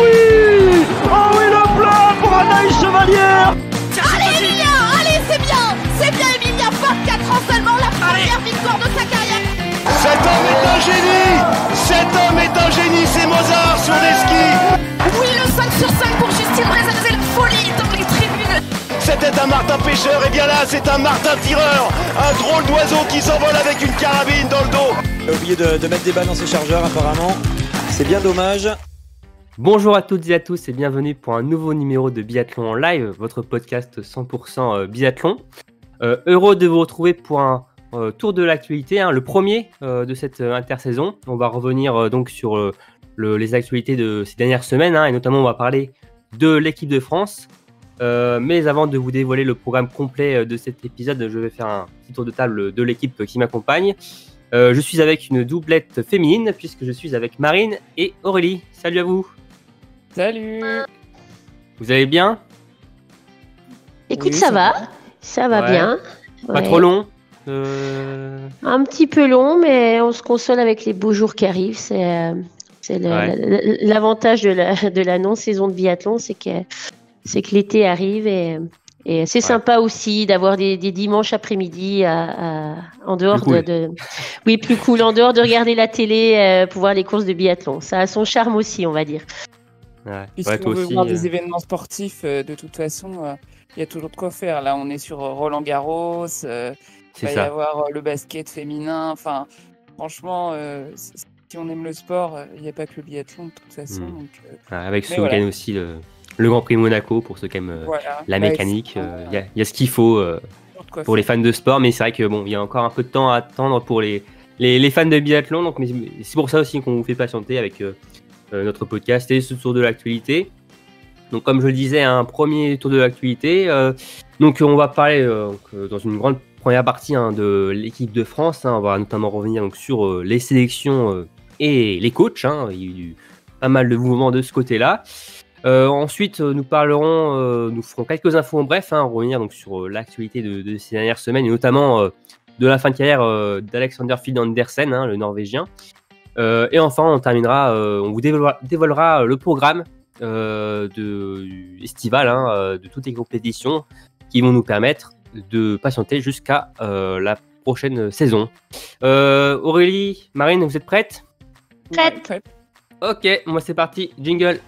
oui! Oh oui, le plat pour Anaïs Chevalier! Allez Emilia, allez c'est bien Emilia, 24 ans seulement, la première victoire de sa carrière. Cet homme est un génie, c'est Mozart sur des skis. Oui, le 5 sur 5 pour Justine Brezal, c'est la folie dans les tribunes. C'était un martin pêcheur, et bien là c'est un martin tireur, un drôle d'oiseau qui s'envole avec une carabine dans le dos. Il a oublié de mettre des balles dans ses chargeurs apparemment, c'est bien dommage. Bonjour à toutes et à tous et bienvenue pour un nouveau numéro de Biathlon en live, votre podcast 100% biathlon. Heureux de vous retrouver pour un tour de l'actualité, le premier de cette intersaison. On va revenir donc sur les actualités de ces dernières semaines et notamment on va parler de l'équipe de France. Mais avant de vous dévoiler le programme complet de cet épisode, je vais faire un petit tour de table de l'équipe qui m'accompagne. Je suis avec une doublette féminine puisque je suis avec Marine et Aurélie. Salut à vous. Salut. Vous allez bien? Écoute, ça va Ouais. bien. Pas Ouais. trop long Un petit peu long, mais on se console avec les beaux jours qui arrivent. C'est l'avantage de la non-saison de biathlon, c'est que l'été arrive et c'est sympa aussi d'avoir des dimanches après-midi en dehors Plus cool. Oui, plus cool, en dehors de regarder la télé pour voir les courses de biathlon. Ça a son charme aussi, on va dire. Ouais, Puisqu'on toi veut aussi. voir des événements sportifs, de toute façon, il y a toujours de quoi faire. Là, on est sur Roland Garros, il C'est va y ça. avoir le basket féminin. Enfin, franchement, si on aime le sport, il n'y a pas que le biathlon de toute façon. Mm. Donc, Avec mais ce week-end voilà. aussi le Grand Prix Monaco pour ceux qui aiment voilà. la Bah, mécanique. effectivement, Il y a ce qu'il faut toujours de quoi pour les faire. fans de sport, mais c'est vrai que bon, il y a encore un peu de temps à attendre pour les fans de biathlon. Donc, mais c'est pour ça aussi qu'on vous fait patienter avec notre podcast et ce tour de l'actualité. Donc, comme je le disais, un premier tour de l'actualité. Donc, on va parler dans une grande première partie de l'équipe de France. On va notamment revenir donc, sur les sélections et les coachs. Il y a eu pas mal de mouvements de ce côté-là. Ensuite, nous ferons quelques infos en bref, revenir donc sur l'actualité de ces dernières semaines, et notamment de la fin de carrière d'Alexander Frid Andersen, le Norvégien. Et enfin, on terminera, on vous dévoilera le programme estival de toutes les compétitions qui vont nous permettre de patienter jusqu'à la prochaine saison. Aurélie, Marine, vous êtes prêtes? Prête. Prête. Ok, moi c'est parti, jingle.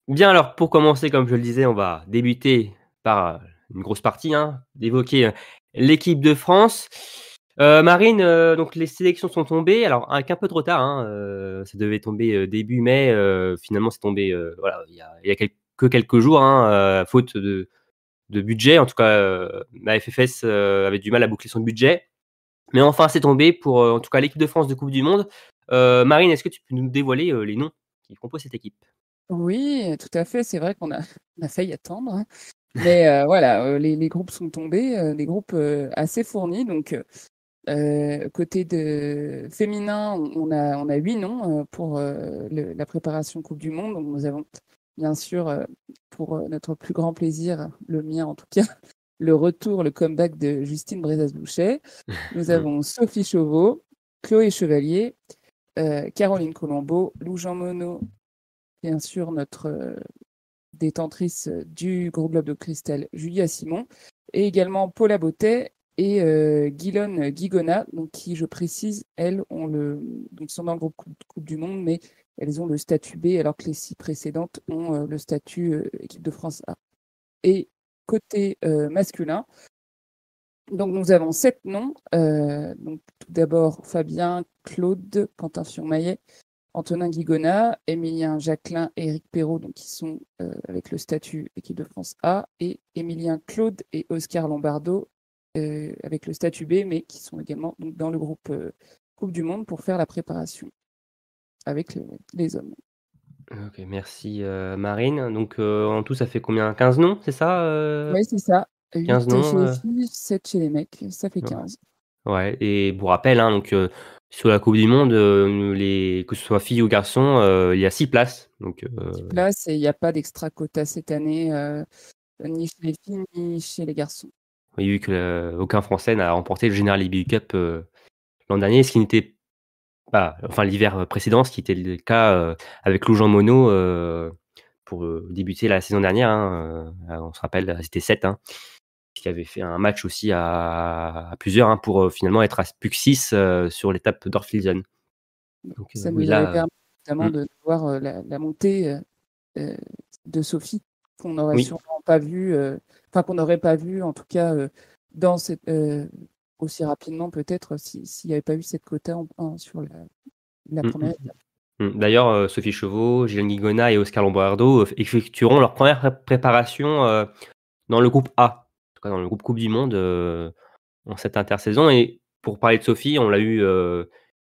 Bien alors, pour commencer, comme je le disais, on va débuter par une grosse partie, d'évoquer l'équipe de France. Marine, donc les sélections sont tombées, alors avec un peu de retard, ça devait tomber début mai, finalement c'est tombé il y a que quelques jours, faute de budget. En tout cas, la FFS avait du mal à boucler son budget, mais enfin c'est tombé pour en tout cas l'équipe de France de Coupe du Monde. Marine, est-ce que tu peux nous dévoiler les noms qui composent cette équipe? Oui, tout à fait. C'est vrai qu'on a failli attendre. Mais voilà, les groupes sont tombés, des groupes assez fournis. Donc, côté de féminin, on a 8 noms pour la préparation Coupe du Monde. Donc, nous avons bien sûr, pour notre plus grand plaisir, le mien en tout cas, le comeback de Justine Brezaz-Bouchet. Nous avons Sophie Chauveau, Chloé Chevalier, Caroline Colombo, Lou Jean Monod, bien sûr notre détentrice du gros globe de cristal, Julia Simon, et également Paula Bottet et Guilone Guigona, donc qui, je précise, elles donc sont dans le groupe Coupe du Monde, mais elles ont le statut B, alors que les 6 précédentes ont le statut équipe de France A. Et côté masculin, donc nous avons 7 noms. Donc tout d'abord Fabien, Claude, Quentin Fillon-Maillet, Antonin Guigona, Émilien Jacquelin et Éric Perrault, donc qui sont avec le statut équipe de France A, et Émilien Claude et Oscar Lombardo avec le statut B, mais qui sont également donc, dans le groupe Coupe du Monde pour faire la préparation avec les hommes. Ok, merci Marine. Donc en tout, ça fait combien? 15 noms, c'est ça Oui, c'est ça. 15 8 chez noms. les filles, 7 chez les mecs, ça fait 15. Ouais, et pour rappel, donc sur la Coupe du Monde, que ce soit filles ou garçons, il y a 6 places. Donc, Place et il n'y a pas d'extra quota cette année, ni chez les filles ni chez les garçons. il y a eu aucun Français n'a remporté le General IBU Cup l'an dernier, ce qui n'était pas, enfin l'hiver précédent, ce qui était le cas avec Lou Jean Monod pour débuter la saison dernière. On se rappelle, c'était 7, qui avait fait un match aussi à plusieurs pour finalement être à plus que 6 sur l'étape d'Orfilsen. Donc, Ça oui, nous avait là, permis notamment de voir la montée de Sophie, qu'on n'aurait oui. sûrement pas vu, qu'on n'aurait pas vu en tout cas dans cette, aussi rapidement peut-être s'il n'y avait pas eu cette quota sur la première étape. D'ailleurs, Sophie Chauveau, Gilles Guigona et Oscar Lombardo effectueront leur première préparation dans le groupe A, en tout cas dans le groupe Coupe du Monde en cette intersaison. Et pour parler de Sophie, on l'a eu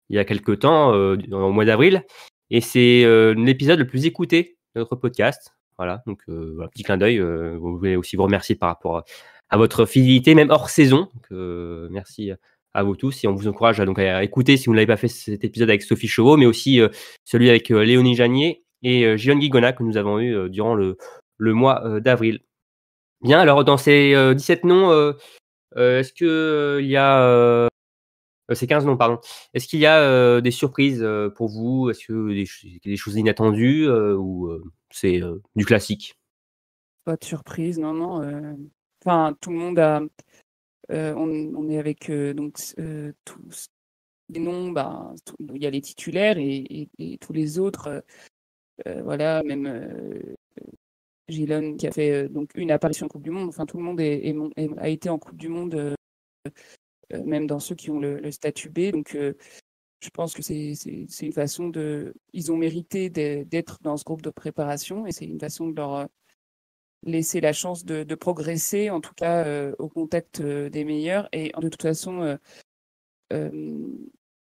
il y a quelques temps, au mois d'avril, et c'est l'épisode le plus écouté de notre podcast. Voilà, donc un petit clin d'œil. Vous voulez aussi vous remercier par rapport à votre fidélité, même hors saison. Donc, merci à vous tous, et on vous encourage à écouter, si vous ne l'avez pas fait, cet épisode avec Sophie Chauveau, mais aussi celui avec Léonie Janier et Gilles Guigona que nous avons eu durant le mois d'avril. Bien, alors dans ces 17 noms, est-ce que il y a c'est 15 noms, pardon. Est-ce qu'il y a des surprises pour vous? Est-ce que des choses inattendues ou c'est du classique? Pas de surprise, non. Enfin, tout le monde a. On est avec donc tous les noms. Il y a les titulaires et tous les autres. Voilà, même Gilon qui a fait donc une apparition en Coupe du Monde. Enfin, tout le monde a été en Coupe du Monde, même dans ceux qui ont le statut B. Donc, je pense que c'est une façon de. Ils ont mérité d'être dans ce groupe de préparation et c'est une façon de leur laisser la chance de progresser, en tout cas au contact des meilleurs. Et de toute façon,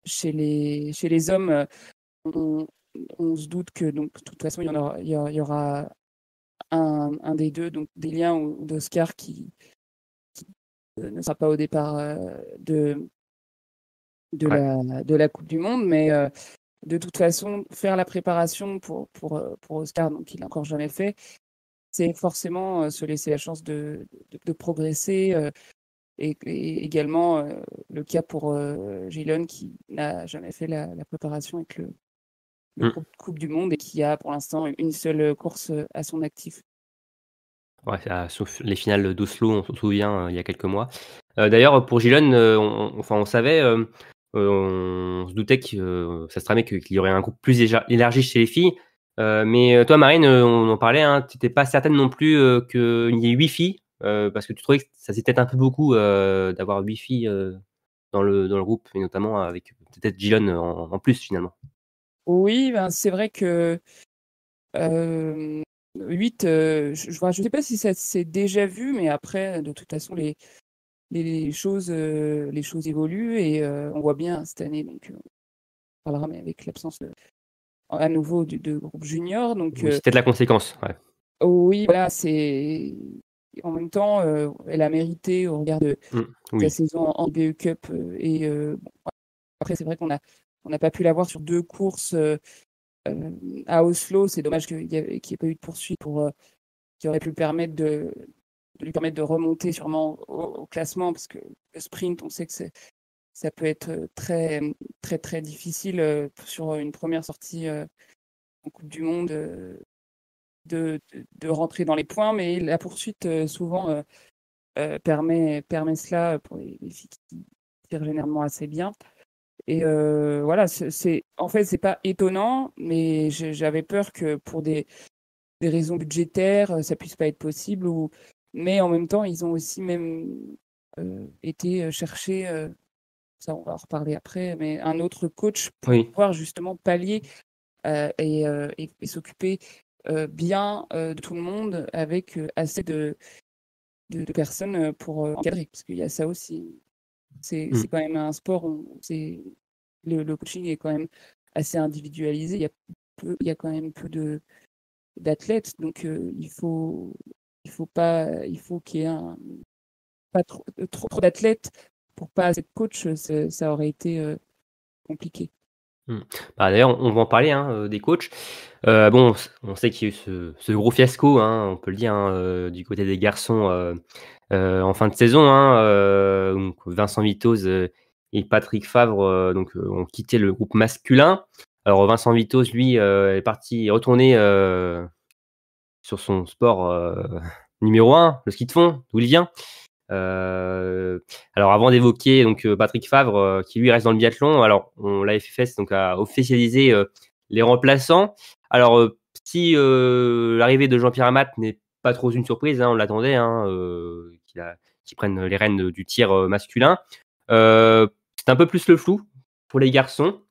chez les hommes, on se doute que donc, de toute façon, il y aura un des deux, donc d'Elien ou d'Oscar, qui ne sera pas au départ de la Coupe du Monde. Mais de toute façon, faire la préparation pour Oscar, donc il n'a encore jamais fait, c'est forcément se laisser la chance de progresser. Et également le cas pour Gilon, qui n'a jamais fait la préparation avec le groupe Coupe du Monde et qui a pour l'instant une seule course à son actif. Ouais, sauf les finales d'Oslo, on s'en souvient, il y a quelques mois. D'ailleurs, pour Gilon, on savait, on se doutait que ça se tramait qu'il y aurait un groupe plus élargi chez les filles. Mais toi, Marine, on en parlait, tu n'étais pas certaine non plus qu'il y ait 8 filles, parce que tu trouvais que ça c'était peut-être un peu beaucoup d'avoir 8 filles dans le groupe, et notamment avec peut-être Gilon en plus finalement. Oui, c'est vrai que 8, je sais pas si ça s'est déjà vu, mais après, de toute façon, les choses évoluent et on voit bien cette année, donc on parlera, mais avec l'absence à nouveau de groupe junior. Donc, Oui, c'était de la conséquence. Ouais. oui, voilà, c'est en même temps, elle a mérité au regard de sa saison en BU Cup. Après, c'est vrai qu'on n'a pas pu la voir sur 2 courses à Oslo. C'est dommage qu'il n'y ait pas eu de poursuite qui aurait pu lui permettre de remonter sûrement au classement, parce que le sprint, on sait que ça peut être très, très, très difficile sur une première sortie en Coupe du Monde de rentrer dans les points, mais la poursuite souvent permet cela pour les filles qui tirent généralement assez bien. Et voilà, en fait, c'est pas étonnant, mais j'avais peur que pour des raisons budgétaires, ça puisse pas être possible. Mais en même temps, ils ont aussi même été chercher, ça on va en reparler après, mais un autre coach pour pouvoir justement pallier et s'occuper bien de tout le monde avec assez de personnes pour encadrer, parce qu'il y a ça aussi. C'est quand même un sport où le coaching est quand même assez individualisé. Il y a quand même peu d'athlètes, donc il faut qu'il y ait pas trop d'athlètes pour pas assez de coach. Ça aurait été compliqué. D'ailleurs, on va en parler des coachs. Bon, on sait qu'il y a eu ce gros fiasco, on peut le dire, du côté des garçons en fin de saison. Donc Vincent Vitoz et Patrick Favre ont quitté le groupe masculin. Alors Vincent Vitoz, lui, est retourné sur son sport numéro 1, le ski de fond, d'où il vient. Alors avant d'évoquer Patrick Favre qui lui reste dans le biathlon, alors la FFS a officialisé les remplaçants. Alors si l'arrivée de Jean-Pierre Amat n'est pas trop une surprise, on l'attendait, qu'il prenne les rênes du tir masculin. C'est un peu plus le flou pour les garçons,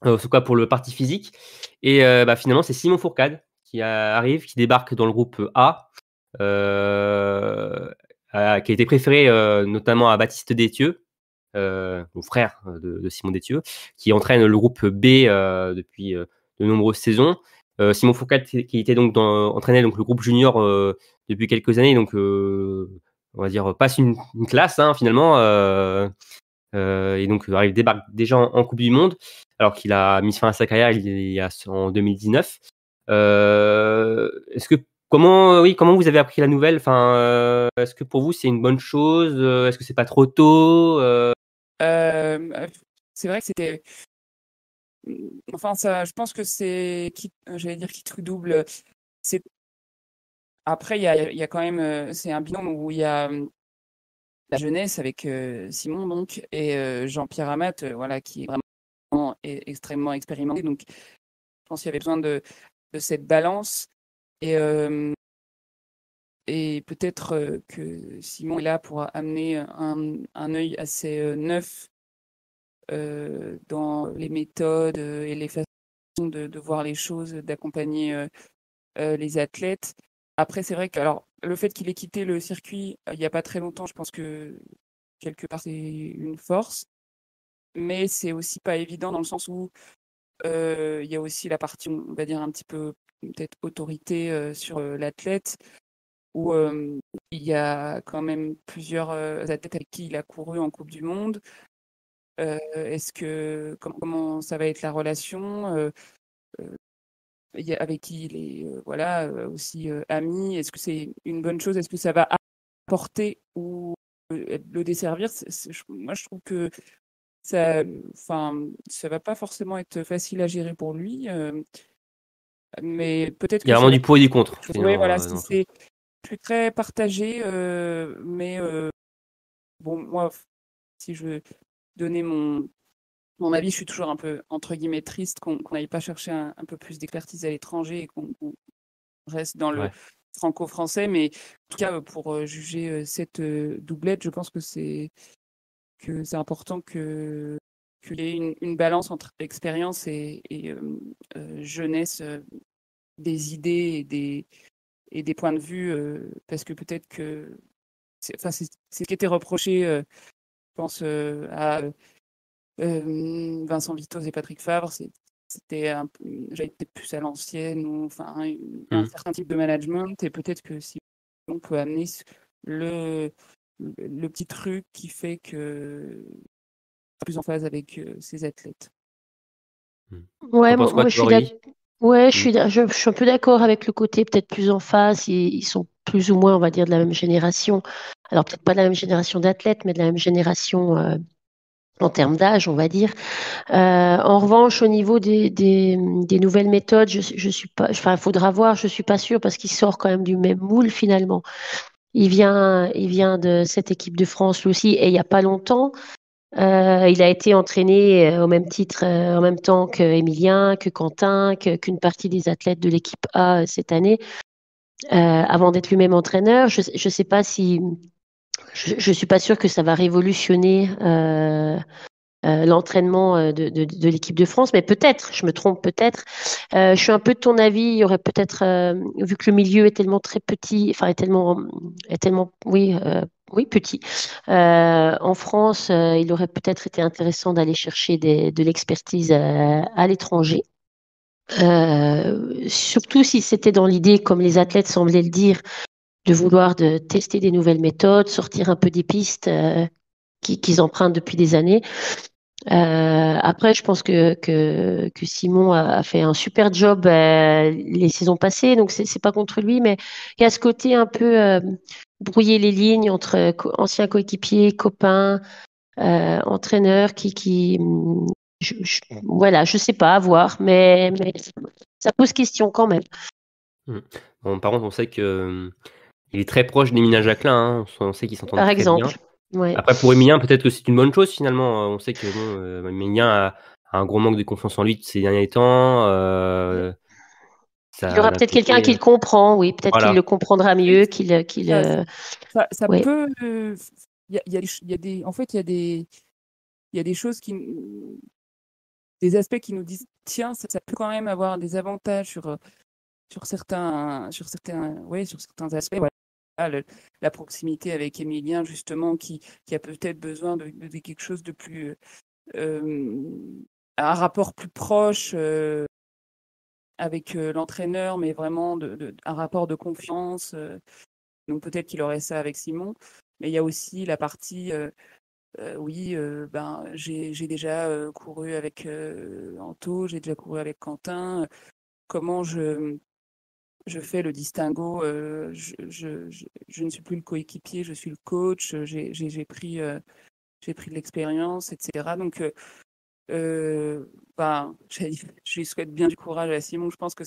en tout cas pour le parti physique. Et finalement c'est Simon Fourcade qui arrive, qui débarque dans le groupe A. Qui a été préféré notamment à Baptiste Détieux, mon frère de Simon Détieux, qui entraîne le groupe B depuis de nombreuses saisons. Simon Fourcade qui était entraînait le groupe junior depuis quelques années, donc on va dire passe une classe finalement, et donc débarque déjà en Coupe du Monde, alors qu'il a mis fin à sa carrière en 2019. Comment vous avez appris la nouvelle? Est-ce que pour vous c'est une bonne chose? Est-ce que c'est pas trop tôt? C'est vrai que c'était. Ça, je pense que c'est j'allais dire quitte ou double. C'est après il y a quand même c'est un binôme où il y a la jeunesse avec Simon donc et Jean-Pierre Amat qui est vraiment extrêmement expérimenté, donc je pense qu'il y avait besoin de cette balance. Et peut-être que Simon est là pour amener un œil assez neuf dans les méthodes et les façons de voir les choses, d'accompagner les athlètes. Après, c'est vrai que le fait qu'il ait quitté le circuit il n'y a pas très longtemps, je pense que quelque part c'est une force, mais c'est aussi pas évident dans le sens où il y a aussi la partie, on va dire, un petit peu peut-être autorité sur l'athlète, où il y a quand même plusieurs athlètes avec qui il a couru en Coupe du Monde. Comment ça va être la relation avec qui il est aussi ami? Est-ce que c'est une bonne chose? Est-ce que ça va apporter ou le desservir? Moi, je trouve que ça va pas forcément être facile à gérer pour lui. Mais peut-être Il y a vraiment du pour et du contre. Oui, voilà, c'est plus très partagé, mais bon, moi, si je veux donner mon avis, je suis toujours un peu, entre guillemets, triste qu'on n'aille pas chercher un peu plus d'expertise à l'étranger et qu'on reste dans le franco-français. Mais en tout cas, pour juger cette doublette, je pense que c'est important qu'il y ait une balance entre expérience et jeunesse, des idées et des points de vue, parce que peut-être que c'est ce qui était reproché, je pense, à Vincent Vitoz et Patrick Favre, c'était j'avais été plus à l'ancienne, ou un certain type de management, et peut-être que si on peut amener le petit truc qui fait que plus en phase avec ces athlètes. Ouais, moi je suis je suis un peu d'accord avec le côté peut-être plus en phase. Ils sont plus ou moins, on va dire, de la même génération. Alors peut-être pas de la même génération d'athlètes, mais de la même génération en termes d'âge, on va dire. En revanche, au niveau des nouvelles méthodes, je suis pas. Faudra voir. Je suis pas sûre parce qu'il sort quand même du même moule finalement. Il vient de cette équipe de France lui aussi, et il y a pas longtemps. Il a été entraîné au même titre, en même temps qu'Emilien, que Quentin, qu'une partie des athlètes de l'équipe A cette année, avant d'être lui-même entraîneur. Je sais pas si, je suis pas sûre que ça va révolutionner l'entraînement de l'équipe de France, mais peut-être, je me trompe peut-être. Je suis un peu de ton avis. Il y aurait peut-être, vu que le milieu est tellement très petit, est tellement, oui, petit. En France, il aurait peut-être été intéressant d'aller chercher de l'expertise à l'étranger. Surtout si c'était dans l'idée, comme les athlètes semblaient le dire, de vouloir tester des nouvelles méthodes, sortir un peu des pistes qu'ils empruntent depuis des années. Après, je pense que Simon a fait un super job les saisons passées, donc c'est pas contre lui, mais il y a ce côté un peu brouiller les lignes entre anciens coéquipiers, copains, entraîneurs voilà, je sais pas, à voir, mais ça pose question quand même. Bon, par contre, on sait que il est très proche d'Emilien Jacquelin. Hein. On sait qu'ils s'entendent Par très bien. exemple. Ouais. Après, pour Emilien, peut-être que c'est une bonne chose finalement. On sait que Emilien a un gros manque de confiance en lui ces derniers temps. Il y aura peut-être quelqu'un qui le comprend, oui, peut-être qu'il le comprendra mieux, Ça ouais. peut. En fait, il y a des choses des aspects qui nous disent, tiens, ça peut quand même avoir des avantages sur certains aspects. Voilà, la proximité avec Emilien, justement, qui a peut-être besoin de quelque chose de plus, un rapport plus proche avec l'entraîneur, mais vraiment un rapport de confiance. Donc peut-être qu'il aurait ça avec Simon. Mais il y a aussi la partie, oui, j'ai déjà couru avec Anto, j'ai déjà couru avec Quentin. Comment je fais le distinguo, je ne suis plus le coéquipier, je suis le coach, j'ai pris de l'expérience, etc. Donc, je lui souhaite bien du courage à Simon. Je pense que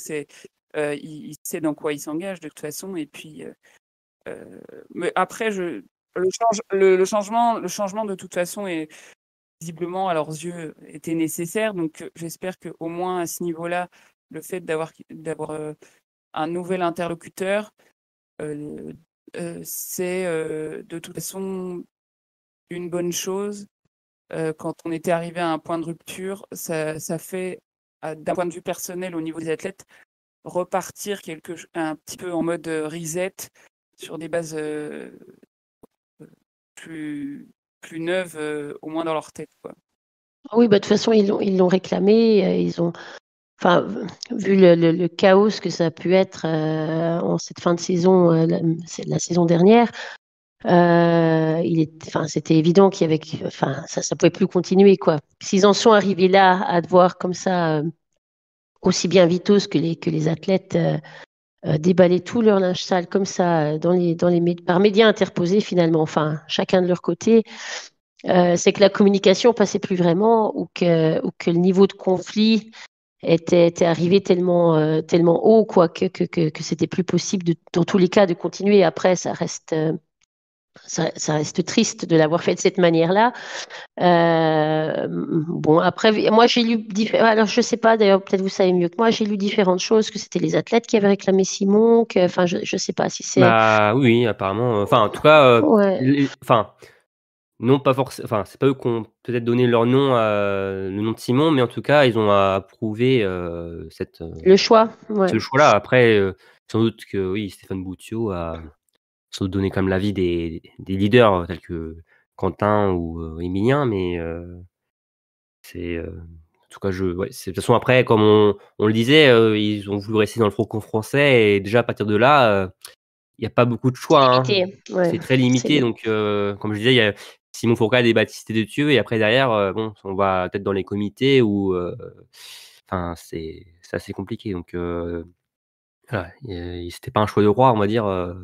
il sait dans quoi il s'engage de toute façon. Et puis, mais après, le changement de toute façon est visiblement à leurs yeux était nécessaire. Donc, j'espère qu'au moins à ce niveau-là, le fait d'avoir un nouvel interlocuteur, c'est de toute façon une bonne chose. Quand on était arrivé à un point de rupture, ça fait, d'un point de vue personnel au niveau des athlètes, repartir un petit peu en mode reset sur des bases plus neuves, au moins dans leur tête, quoi. Oui, de toute façon, ils l'ont réclamé. Ils ont, enfin, vu le chaos que ça a pu être en cette fin de saison, la saison dernière, c'était évident qu'il y avait, ça pouvait plus continuer, quoi. S'ils en sont arrivés là à devoir comme ça, aussi bien Vitos que les athlètes déballer tout leur linge sale comme ça par médias interposés finalement, enfin chacun de leur côté, c'est que la communication passait plus vraiment ou que le niveau de conflit était arrivé tellement haut quoi que c'était plus possible dans tous les cas de continuer. Après, ça reste triste de l'avoir fait de cette manière-là. Bon, après, moi j'ai lu alors je sais pas, d'ailleurs, peut-être vous savez mieux que moi, j'ai lu différentes choses, que c'était les athlètes qui avaient réclamé Simon, enfin, je sais pas si c'est. Bah oui, apparemment. Enfin, en tout cas, Ouais. non, pas forcément. Enfin, c'est pas eux qui ont peut-être donné leur nom, le nom de Simon, mais en tout cas, ils ont approuvé Le choix, ouais. ce choix-là. Après, sans doute que oui, Stéphane Boutiot a sans doute donné comme l'avis des leaders tels que Quentin ou Emilien, mais c'est en tout cas, de toute façon après, comme on le disait, ils ont voulu rester dans le franco français et déjà à partir de là, il y a pas beaucoup de choix, hein. Limité, ouais. C'est très limité, donc comme je disais, il y a Simon Fourcade et Baptiste Detieux et après derrière, bon, on va peut-être dans les comités ou enfin c'est assez compliqué, donc voilà, c'était pas un choix de roi, on va dire.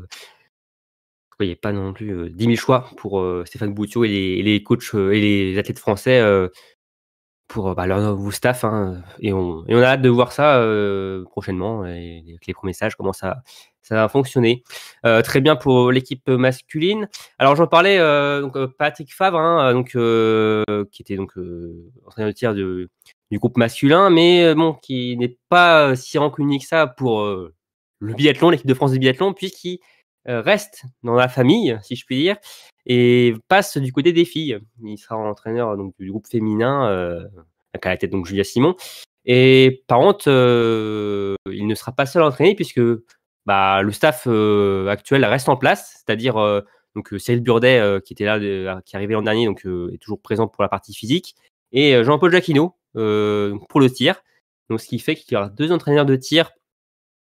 Il y a pas non plus 10 000 choix pour Stéphane Boutiot et les coachs et les athlètes français pour leur nouveau staff, hein, et on a hâte de voir ça prochainement et avec les premiers stages, comment ça va fonctionner. Très bien pour l'équipe masculine. Alors j'en parlais, donc Patrick Favre, hein, donc qui était donc entraîneur de tir du groupe masculin, mais bon, qui n'est pas si rancunier que ça pour le biathlon, l'équipe de France de biathlon, puisqu'il reste dans la famille, si je puis dire, et passe du côté des filles. Il sera entraîneur donc du groupe féminin, avec à la tête donc Julia Simon. Et par contre, il ne sera pas seul à entraîner puisque le staff actuel reste en place, c'est-à-dire donc Cyril Burdet qui était là, qui est arrivé l'an dernier, donc est toujours présent pour la partie physique, et Jean-Paul Jacquinot pour le tir. Donc ce qui fait qu'il y aura 2 entraîneurs de tir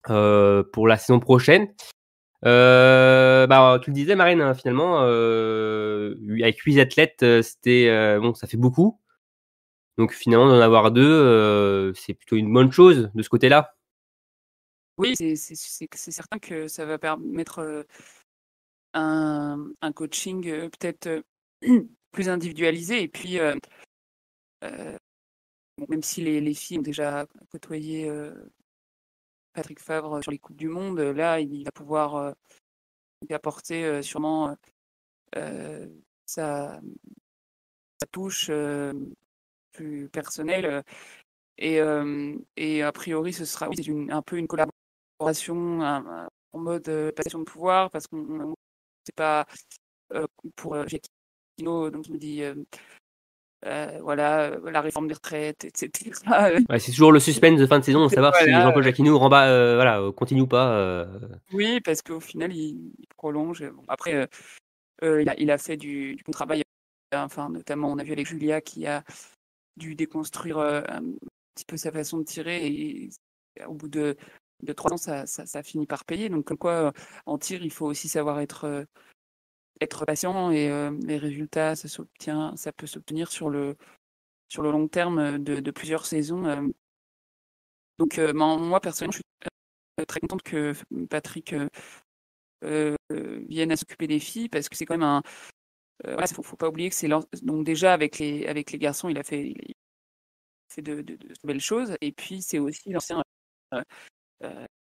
pour la saison prochaine. Tu le disais, Marine, hein, finalement, avec 8 athlètes, c'était bon, ça fait beaucoup. Donc finalement, d'en avoir 2, c'est plutôt une bonne chose de ce côté-là. Oui, c'est certain que ça va permettre un coaching peut-être plus individualisé. Et puis, même si les filles ont déjà côtoyé Patrick Favre sur les Coupes du Monde, là, il va pouvoir apporter sûrement sa touche plus personnelle. Et a priori, ce sera un peu une collaboration en mode passation de pouvoir, parce qu'on c'est pas pour Giacchino, donc il me dit voilà, la réforme des retraites, etc. Ouais, c'est toujours le suspense de fin de saison, de savoir si Voilà, Jean-Paul Jacquinot continue ou pas. oui, parce qu'au final, il prolonge. Bon, après, il a fait du bon travail, enfin, notamment, on a vu avec Julia qui a dû déconstruire un petit peu sa façon de tirer, et au bout de 3 ans, ça finit par payer. Donc, comme quoi, en tir, il faut aussi savoir être patient, et les résultats, ça peut s'obtenir sur le long terme de plusieurs saisons. Donc, moi, personnellement, je suis très contente que Patrick vienne à s'occuper des filles, parce que c'est quand même voilà, faut pas oublier que c'est donc déjà avec les garçons, il fait de belles choses, et puis c'est aussi l'ancien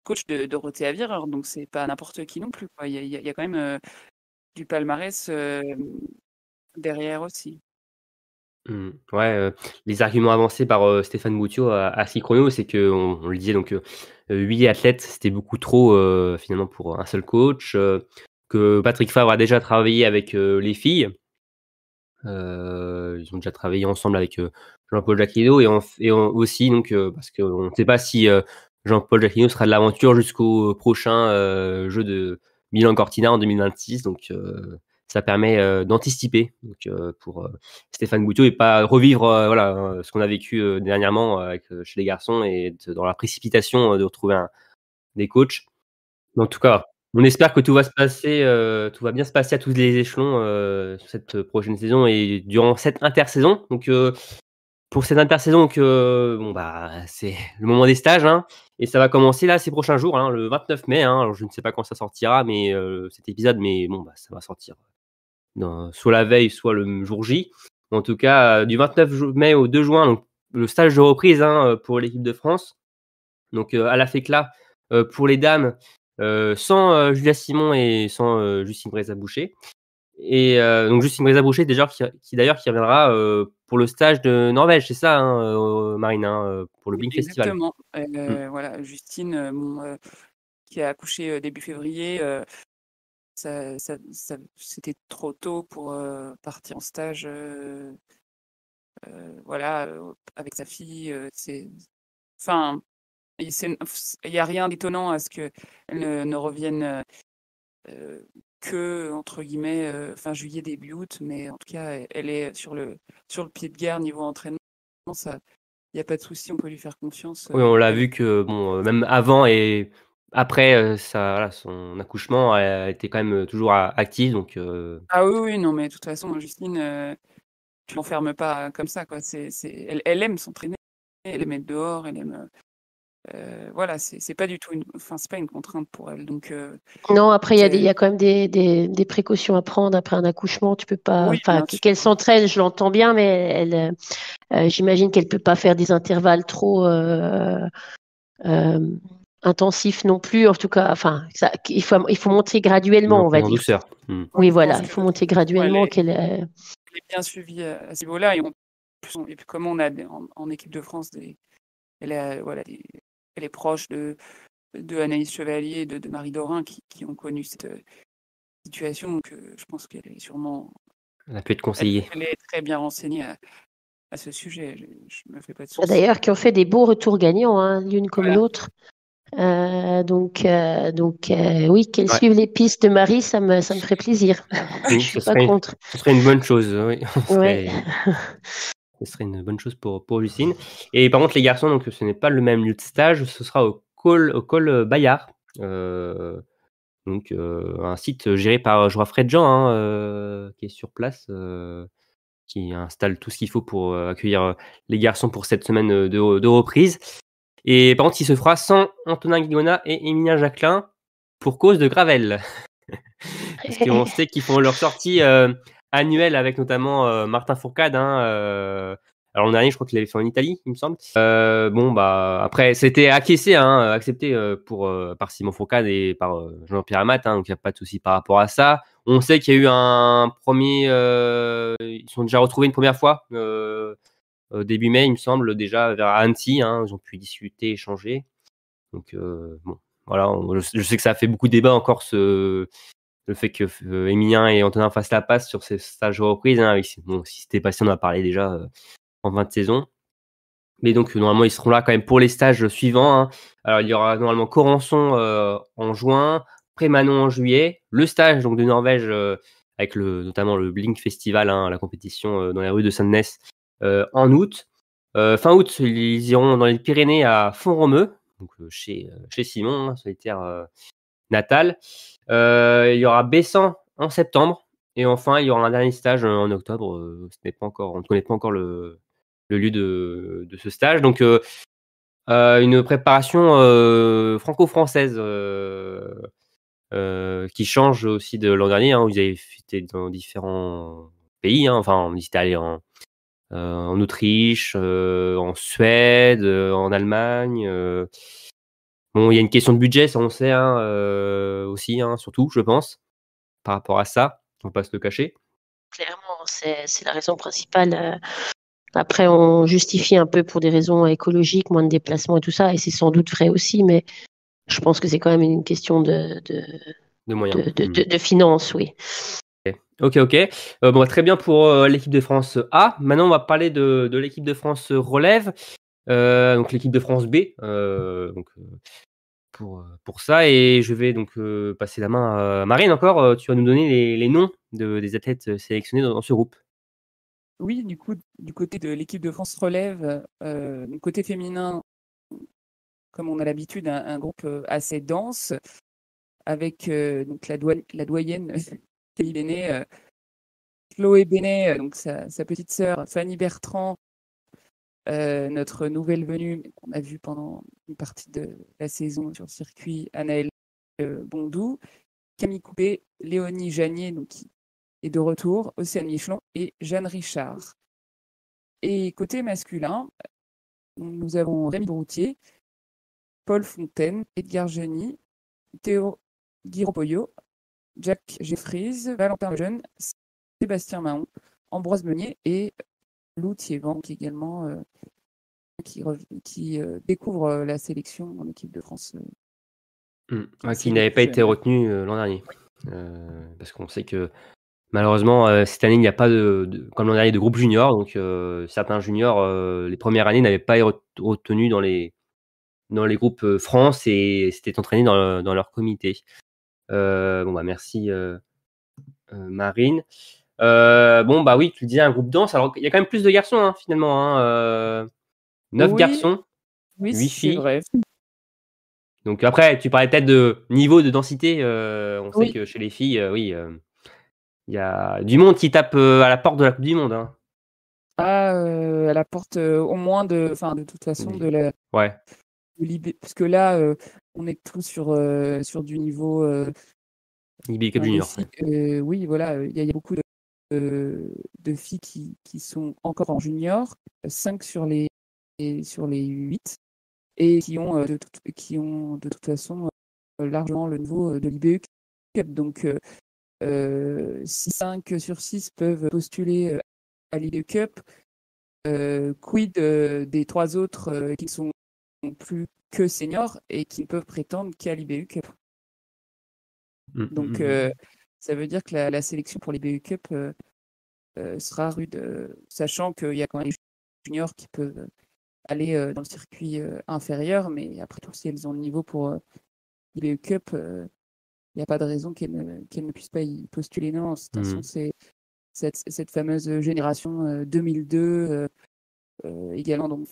coach de Dorothée Avirer, donc c'est pas n'importe qui non plus, quoi. Il y a quand même du palmarès derrière aussi. Ouais, les arguments avancés par Stéphane Boutiot à Chrono, c'est qu'on le disait, donc 8 athlètes, c'était beaucoup trop finalement pour un seul coach, que Patrick Favre a déjà travaillé avec les filles. Ils ont déjà travaillé ensemble avec Jean-Paul Jacquinot, et aussi, donc parce qu'on ne sait pas si Jean-Paul Jacquinot sera de l'aventure jusqu'au prochain jeu de Milan-Cortina en 2026. Donc ça permet d'anticiper, donc pour Stéphane Boutiot, et pas revivre ce qu'on a vécu dernièrement chez les garçons, et dans la précipitation de retrouver des coachs. En tout cas, on espère que tout va bien se passer à tous les échelons sur cette prochaine saison et durant cette intersaison. Donc pour cette intersaison, donc c'est le moment des stages, hein, et ça va commencer là ces prochains jours, hein, le 29 mai, hein. Alors je ne sais pas quand ça sortira, mais cet épisode, mais bon, ça va sortir soit la veille, soit le jour J. En tout cas, du 29 mai au 2 juin, donc le stage de reprise, hein, pour l'équipe de France. Donc à la FECLA, pour les dames, sans Julia Simon et sans Justine Brézat-Boucher. Et donc Justine Brézat-Boucher, déjà, qui reviendra pour le stage de Norvège, c'est ça, hein, Marine, hein, pour le Blink Festival. Exactement. Voilà, Justine, qui a accouché début février, c'était trop tôt pour partir en stage, voilà, avec sa fille. Enfin, il n'y a rien d'étonnant à ce qu'elle ne revienne que, entre guillemets, fin juillet, début août, mais en tout cas, elle est sur le pied de guerre niveau entraînement. Ça, il n'y a pas de souci, on peut lui faire confiance. Oui, on l'a vu que même avant et après son accouchement, elle était quand même toujours active. Donc, Ah oui, non, mais de toute façon, Justine, tu l'enfermes pas comme ça, quoi. Elle aime s'entraîner, elle aime être dehors, elle aime. Voilà, c'est pas du tout c'est pas une contrainte pour elle. Donc, non, après, il y a quand même des précautions à prendre après un accouchement. Tu peux pas, oui, qu'elle s'entraîne, je l'entends bien, mais j'imagine qu'elle peut pas faire des intervalles trop intensifs non plus. En tout cas, il faut monter graduellement, on va en dire. douceur. Oui, voilà, il faut monter graduellement. Elle est bien suivie à ce niveau-là, et puis comme on a en équipe de France elle est proche de Anaïs Chevalier et de Marie Dorin, qui ont connu cette situation. Donc, je pense qu'elle est sûrement. Elle a pu être conseillée. Elle est très bien renseignée à ce sujet. Je me fais pas de soucis. D'ailleurs, qui ont fait des beaux retours gagnants, hein, l'une comme l'autre. Donc, oui, qu'elle suive les pistes de Marie, ça me ferait plaisir. Je suis pas contre. Ce serait une bonne chose, oui. Ouais. Ce serait une bonne chose pour Justine. Et par contre, les garçons, donc ce n'est pas le même lieu de stage, ce sera au col Bayard. Donc un site géré par Geoffrey Jean, qui est sur place. qui installe tout ce qu'il faut pour accueillir les garçons pour cette semaine de reprise. Et par contre, il se fera sans Antonin Guigona et Émilien Jacquelin pour cause de Gravel. Parce qu'on sait qu'ils font leur sortie annuelle avec notamment Martin Fourcade. Alors l'an dernier, je crois qu'il l'avait fait en Italie, il me semble. Après, c'était accepté par Simon Fourcade et par Jean-Pierre Amat, donc il n'y a pas de souci par rapport à ça. On sait qu'il y a eu un premier... ils sont déjà retrouvés une première fois début mai, il me semble, déjà vers Annecy. Ils ont pu discuter, échanger. Donc, voilà, je sais que ça a fait beaucoup de débats encore, le fait que Émilien et Antonin fassent la passe sur ces stages de reprise. Si c'était passé, on en a parlé déjà en fin de saison. Mais donc, normalement, ils seront là quand même pour les stages suivants. Alors, il y aura normalement Corançon en juin, Prémanon en juillet, le stage donc de Norvège avec notamment le Blink Festival, la compétition dans les rues de Saint-Denis en août. Fin août, ils iront dans les Pyrénées à Font-Romeu, donc chez Simon, sur les terres natales. Il y aura Bessan en septembre. Et enfin, il y aura un dernier stage en octobre. On ne connaît pas encore le lieu de ce stage. Donc, une préparation franco-française qui change aussi de l'an dernier. Où ils avaient été dans différents pays. Enfin, ils étaient allés en Autriche, en Suède, en Allemagne. Bon, il y a une question de budget, ça on sait aussi, surtout, je pense, par rapport à ça. On va pas se le cacher. Clairement, c'est la raison principale. Après, on justifie un peu pour des raisons écologiques, moins de déplacements et tout ça, et c'est sans doute vrai aussi, mais je pense que c'est quand même une question de moyens. De finances, oui. Ok. Très bien pour l'équipe de France A. Maintenant, on va parler de l'équipe de France relève, donc l'équipe de France B. Pour ça, et je vais donc passer la main à Marine encore. Tu vas nous donner les noms des athlètes sélectionnés dans ce groupe. Oui, du coup, du côté de l'équipe de France relève, côté féminin, comme on a l'habitude, un groupe assez dense, avec donc la doyenne Kelly Bénet, Chloé Bénet, donc sa petite sœur Fanny Bertrand, notre nouvelle venue qu'on a vue pendant une partie de la saison sur le circuit, Anaëlle Bondou, Camille Coupé, Léonie Janier, donc, qui est de retour, Océane Michelon et Jeanne Richard. Et côté masculin, nous avons Rémi Broutier, Paul Fontaine, Edgar Geny, Théo Guiropoyo, Jack Jeffries, Valentin Lejeune, Sébastien Mahon, Ambroise Meunier et Lou Thiévan, qui également qui découvre la sélection en équipe de France. Qui n'avait pas été retenu l'an dernier. Parce qu'on sait que malheureusement, cette année, il n'y a pas comme l'an dernier, de groupe junior. Donc, certains juniors, les premières années, n'avaient pas été retenus dans les groupes France et s'étaient entraînés dans leur comité. Merci Marine. Oui, tu disais un groupe danse. Alors, il y a quand même plus de garçons, finalement. 9 garçons, 8 filles. Vrai. Donc après, tu parlais peut-être de niveau de densité. On sait que chez les filles, il y a du monde qui tape à la porte de la Coupe du Monde. À la porte au moins de toute façon de la. Ouais. Parce que là, on est tous sur du niveau. IB Cup Junior. Oui, voilà, il y a beaucoup de filles qui sont encore en junior, 5 sur les 8, et qui ont de toute façon largement le niveau de l'IBU Cup. Donc, si 5 sur 6 peuvent postuler à l'IBU Cup, quid des 3 autres qui ne sont plus que seniors et qui ne peuvent prétendre qu'à l'IBU Cup. Donc, ça veut dire que la sélection pour l'IBU Cup sera rude, sachant qu'il y a quand même des juniors qui peuvent aller dans le circuit inférieur, mais après tout, si elles ont le niveau pour l'IBU Cup, il n'y a pas de raison qu'elles ne puissent pas y postuler. Non, de toute façon, c'est cette fameuse génération 2002, également donc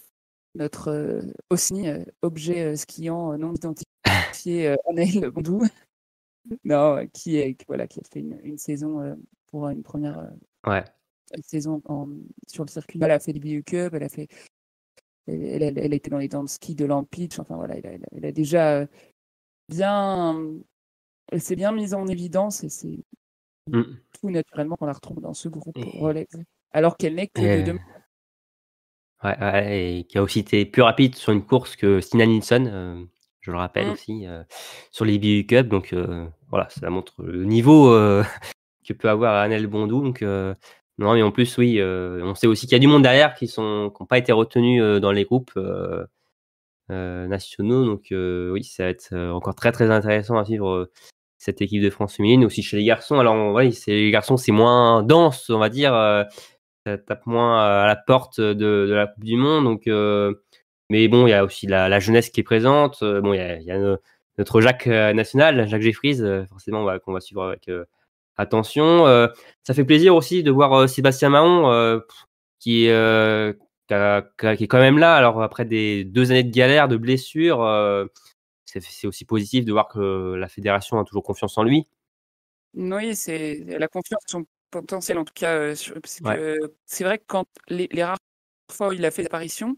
notre OSNI, objet skiant non identifié, Anaëlle Bondou, qui a fait une saison pour une première saison sur le circuit. Elle a fait les BU Cup, elle a été dans les dents de ski de Lampitch. Enfin voilà, elle a déjà elle s'est bien mise en évidence et c'est tout naturellement qu'on la retrouve dans ce groupe relais, alors qu'elle n'est que de 2 Ouais, et qui a aussi été plus rapide sur une course que Stina Nilsson, je le rappelle aussi, sur les BU Cup. Donc voilà, ça montre le niveau que peut avoir Annelle Bondou. Donc non, mais en plus, oui, on sait aussi qu'il y a du monde derrière qui n'ont pas été retenus dans les groupes nationaux. Donc oui, ça va être encore très très intéressant à suivre cette équipe de France féminine. Aussi chez les garçons. Alors les garçons, c'est moins dense, on va dire. Ça tape moins à la porte de la Coupe du Monde. Donc, mais bon, il y a aussi la jeunesse qui est présente. Bon, il y a notre Jacques national, Jacques Jeffries, forcément, qu'on va suivre avec attention. Ça fait plaisir aussi de voir Sébastien Mahon, qui est quand même là. Alors, après 2 années de galère, de blessures, c'est aussi positif de voir que la fédération a toujours confiance en lui. Oui, c'est la confiance en son potentiel, en tout cas, parce que c'est vrai que quand les rares fois où il a fait l'apparition,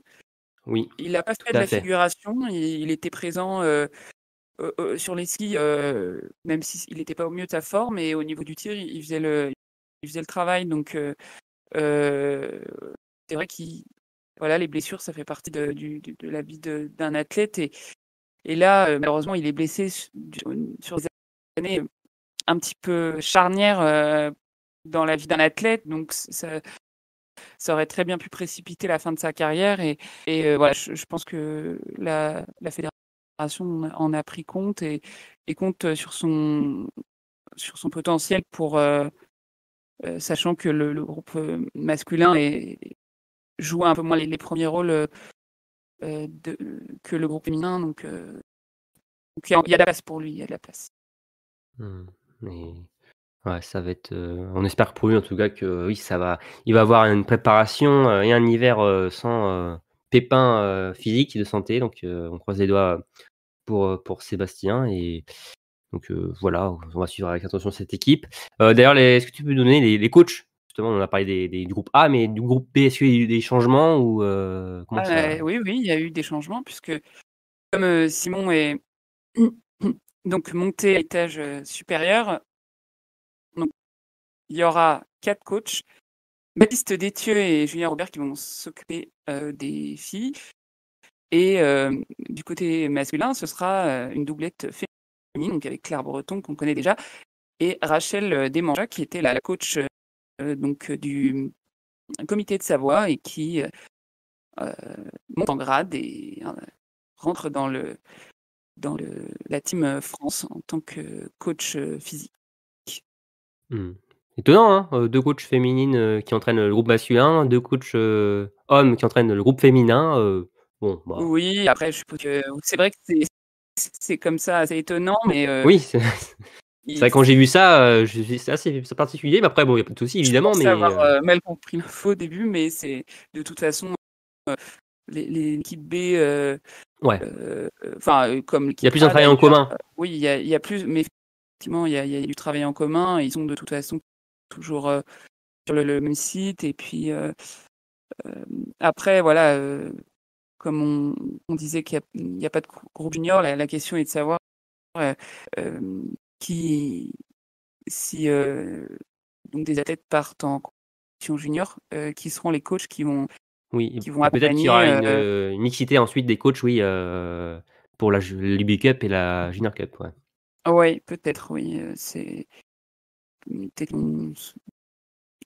il n'a pas fait de la figuration, il était présent sur les skis, même s'il n'était pas au mieux de sa forme, et au niveau du tir, il faisait le travail. Donc, c'est vrai voilà, les blessures, ça fait partie de la vie d'un athlète. Et là, malheureusement, il est blessé sur des années un petit peu charnières dans la vie d'un athlète. Donc, ça aurait très bien pu précipiter la fin de sa carrière. Et voilà, je pense que la fédération en a pris compte et compte sur son potentiel pour, sachant que le groupe masculin joue un peu moins les premiers rôles que le groupe féminin. Donc il y a de la place pour lui, il y a de la place. Mais ouais, ça va être. On espère pour lui en tout cas que oui, il va avoir une préparation et un hiver sans pépins physiques de santé. Donc on croise les doigts pour Sébastien. Et donc voilà, on va suivre avec attention cette équipe. D'ailleurs, est-ce que tu peux donner les coachs? Justement, on a parlé du groupe A, mais du groupe B, est-ce qu'il y a eu des changements ou comment ça? Oui, il y a eu des changements puisque comme Simon est donc monté à l'étage supérieur, donc il y aura 4 coachs, Baptiste Détieux et Julien Robert, qui vont s'occuper des filles. Et du côté masculin, ce sera une doublette féminine, donc avec Claire Breton, qu'on connaît déjà, et Rachel Desmangeas, qui était la coach donc du comité de Savoie et qui monte en grade et rentre dans la team France en tant que coach physique. Étonnant, hein, 2 coachs féminines qui entraînent le groupe masculin, 2 coachs hommes qui entraînent le groupe féminin. Bon, bah. Oui, après, je suppose que c'est vrai que c'est comme ça, c'est étonnant, mais oui, c'est vrai, quand j'ai vu ça, c'est assez particulier. Mais après, bon, il n'y a pas de souci, évidemment. Je pense avoir mal compris l'info au début, mais c'est de toute façon l'équipe B. Comme il y a plus un travail en commun. Oui, il y a plus, mais effectivement, il y a du travail en commun. Ils sont de toute façon toujours sur le même site. Et puis après, voilà, comme on disait qu'il n'y a pas de groupe junior, la question est de savoir si donc des athlètes partent en compétition junior, qui seront les coachs qui vont accompagner. Peut-être qu'il y aura une mixité ensuite des coachs, oui, pour l'UB Cup et la Junior Cup. Ouais. Oui, peut-être, oui. Je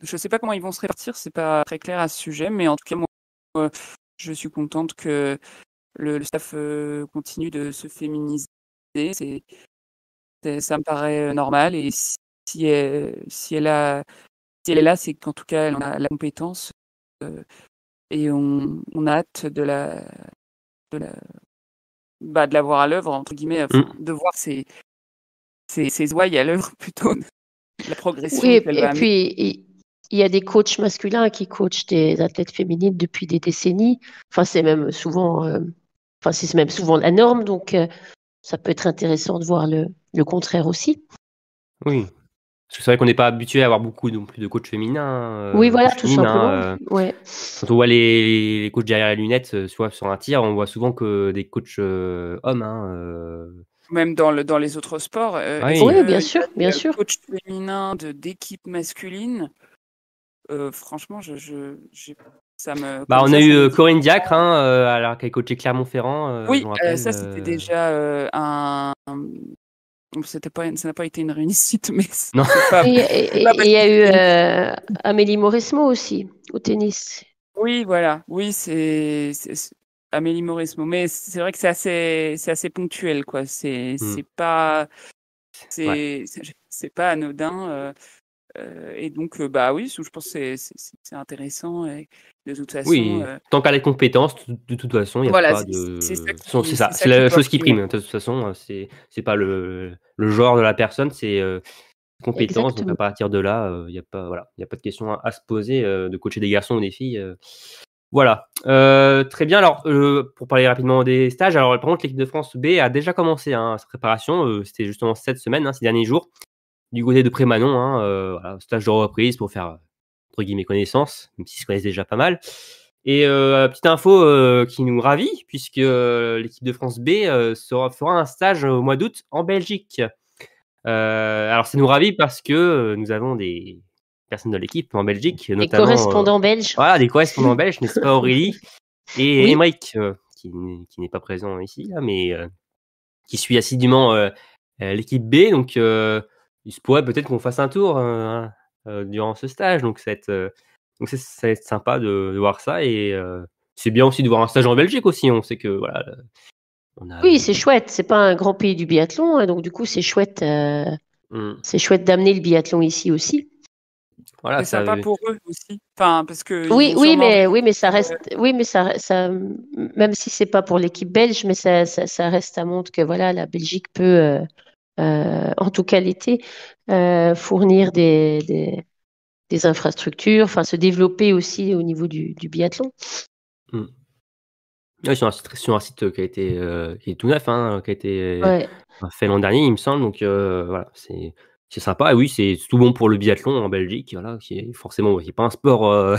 ne sais pas comment ils vont se répartir, c'est pas très clair à ce sujet, mais en tout cas, moi, je suis contente que le staff continue de se féminiser. Ça me paraît normal, et si elle est là, c'est qu'en tout cas, elle en a la compétence, et on a hâte de la voir à l'œuvre, entre guillemets, de voir ses ouailles à l'œuvre plutôt, la progression. Oui, et puis il y a des coachs masculins qui coachent des athlètes féminines depuis des décennies. Enfin, c'est même souvent la norme, donc ça peut être intéressant de voir le contraire aussi. Oui, Parce que c'est vrai qu'on n'est pas habitué à avoir beaucoup non plus de coachs féminins. Oui, voilà, tout simplement. Ouais. Quand on voit les coachs derrière la lunette, soit sur un tir, on voit souvent que des coachs hommes. Même dans les autres sports. Oui, bien sûr, bien sûr. Coach féminin d'équipe masculine, franchement, ça me. On a eu Corinne Diacre, alors qu'elle coachait Clermont-Ferrand. Oui, je me rappelle, ça c'était déjà ça n'a pas été une réussite, mais non. Et il y a eu Amélie Mauresmo aussi au tennis. Oui, voilà. Oui, c'est Amélie Mauresmo, mais c'est vrai que c'est assez ponctuel, quoi. C'est pas anodin. Et donc, oui, je pense que c'est intéressant. Et de toute façon. Oui, tant qu'à les compétences, de toute façon, il n'y a pas de. C'est ça, c'est la chose qui prime. De toute façon, c'est pas le genre de la personne, c'est compétences. Donc à partir de là, il n'y a pas de question à se poser de coacher des garçons ou des filles. Voilà. Très bien. Alors, pour parler rapidement des stages, alors par contre, l'équipe de France B a déjà commencé sa préparation. C'était justement cette semaine, ces derniers jours, du côté de Prémanon. Stage de reprise pour faire entre guillemets connaissance, même s'ils se connaissent déjà pas mal. Et petite info qui nous ravit, puisque l'équipe de France B fera un stage au mois d'août en Belgique. Alors ça nous ravit parce que nous avons des personnes de l'équipe en Belgique, notamment des correspondants belges. Voilà, des correspondants belges, n'est-ce pas Aurélie et Émeric, qui n'est pas présent ici, là, mais qui suit assidûment l'équipe B. Donc il se pourrait peut-être qu'on fasse un tour durant ce stage. Donc ça va être sympa de voir ça. Et c'est bien aussi de voir un stage en Belgique aussi. On sait que voilà. Oui, c'est chouette. C'est pas un grand pays du biathlon, donc du coup c'est chouette. C'est chouette d'amener le biathlon ici aussi. Voilà, c'est sympa pour eux aussi. Enfin, parce que oui, mais ça reste. Oui, mais ça, même si c'est pas pour l'équipe belge, mais ça reste, ça montre que voilà, la Belgique peut, en tout cas l'été, fournir des infrastructures, enfin se développer aussi au niveau du biathlon. Oui, sur un site qui est tout neuf, qui a été fait l'an dernier, il me semble. Donc voilà, c'est sympa. Et oui, c'est tout bon pour le biathlon en Belgique, voilà, qui est forcément pas un sport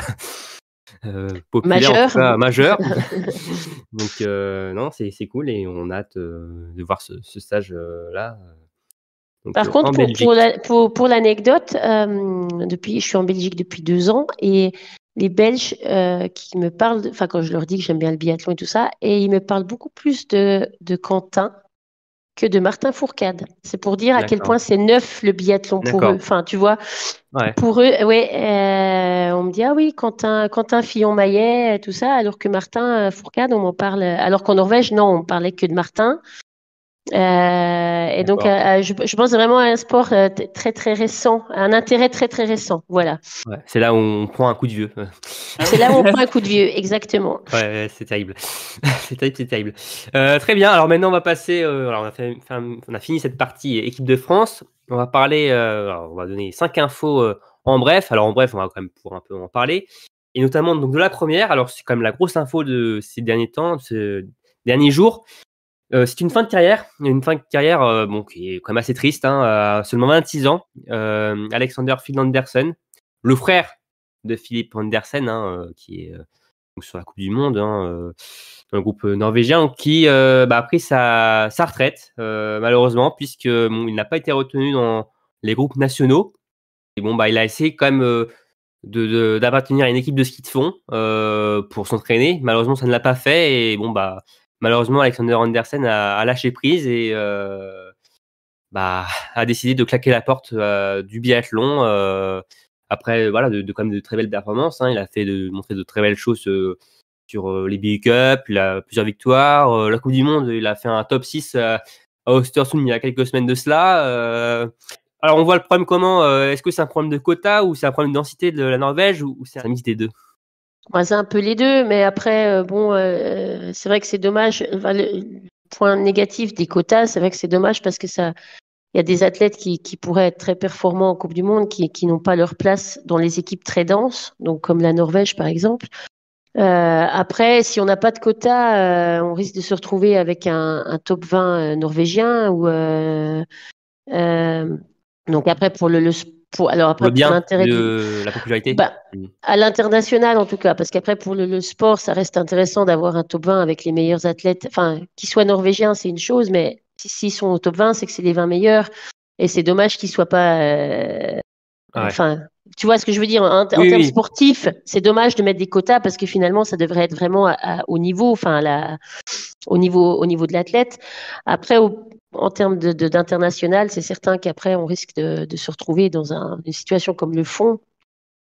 populaire, en tout cas majeur. Donc non, c'est cool et on a hâte de voir ce stage là. Par contre, pour l'anecdote, je suis en Belgique depuis 2 ans et les Belges qui me parlent, quand je leur dis que j'aime bien le biathlon et tout ça, et ils me parlent beaucoup plus de Quentin que de Martin Fourcade. C'est pour dire à quel point c'est neuf le biathlon pour eux. Enfin, tu vois, pour eux, on me dit oui, Quentin Fillon-Maillet, tout ça, alors que Martin Fourcade, on m'en parle. Alors qu'en Norvège, non, on parlait que de Martin. Et donc, je pense vraiment à un sport très très récent, un intérêt très très récent. Voilà. Ouais, c'est là où on prend un coup de vieux. C'est là où on prend un coup de vieux, exactement. Ouais, c'est terrible. C'est terrible. Très bien. Alors maintenant, on va passer. Alors on a fini cette partie équipe de France. On va parler. On va donner 5 infos en bref. Alors en bref, on va quand même pouvoir un peu en parler. Et notamment donc de la première. Alors c'est quand même la grosse info de ces derniers temps, de ces derniers jours. C'est une fin de carrière, qui est quand même assez triste, à seulement 26 ans. Alexander Phil Andersen, le frère de Philippe Andersen, qui est sur la Coupe du Monde, dans le groupe norvégien, qui a pris sa retraite, malheureusement, puisque il n'a pas été retenu dans les groupes nationaux. Et il a essayé quand même d'appartenir à une équipe de ski de fond pour s'entraîner. Malheureusement, ça ne l'a pas fait. Et malheureusement, Alexander Andersen a lâché prise et a décidé de claquer la porte du biathlon. Après, voilà, quand même de très belles performances. Il a montré de très belles choses sur les BU Cup. Il a plusieurs victoires. La Coupe du Monde, il a fait un top 6 à Östersund il y a quelques semaines de cela. Alors, on voit le problème comment est-ce que c'est un problème de quota ou c'est un problème de densité de la Norvège ou c'est un mix des deux? C'est un peu les deux, mais après, c'est vrai que c'est dommage. Le point négatif des quotas, c'est vrai que c'est dommage parce que il y a des athlètes qui pourraient être très performants en Coupe du Monde, qui n'ont pas leur place dans les équipes très denses, donc comme la Norvège par exemple. Après, si on n'a pas de quota, on risque de se retrouver avec un top 20 norvégien. Donc après, pour alors après, le bien pour l'intérêt de la popularité. À l'international en tout cas, parce qu'après pour le sport, ça reste intéressant d'avoir un top 20 avec les meilleurs athlètes, enfin, qu'ils soient norvégiens, c'est une chose, mais s'ils sont au top 20, c'est que c'est les 20 meilleurs, et c'est dommage qu'ils soient pas, enfin, tu vois ce que je veux dire, en termes sportifs, c'est dommage de mettre des quotas parce que finalement, ça devrait être vraiment au niveau, enfin, au niveau de l'athlète. Après, en termes d'international, c'est certain qu'après, on risque de se retrouver dans une situation comme le fond,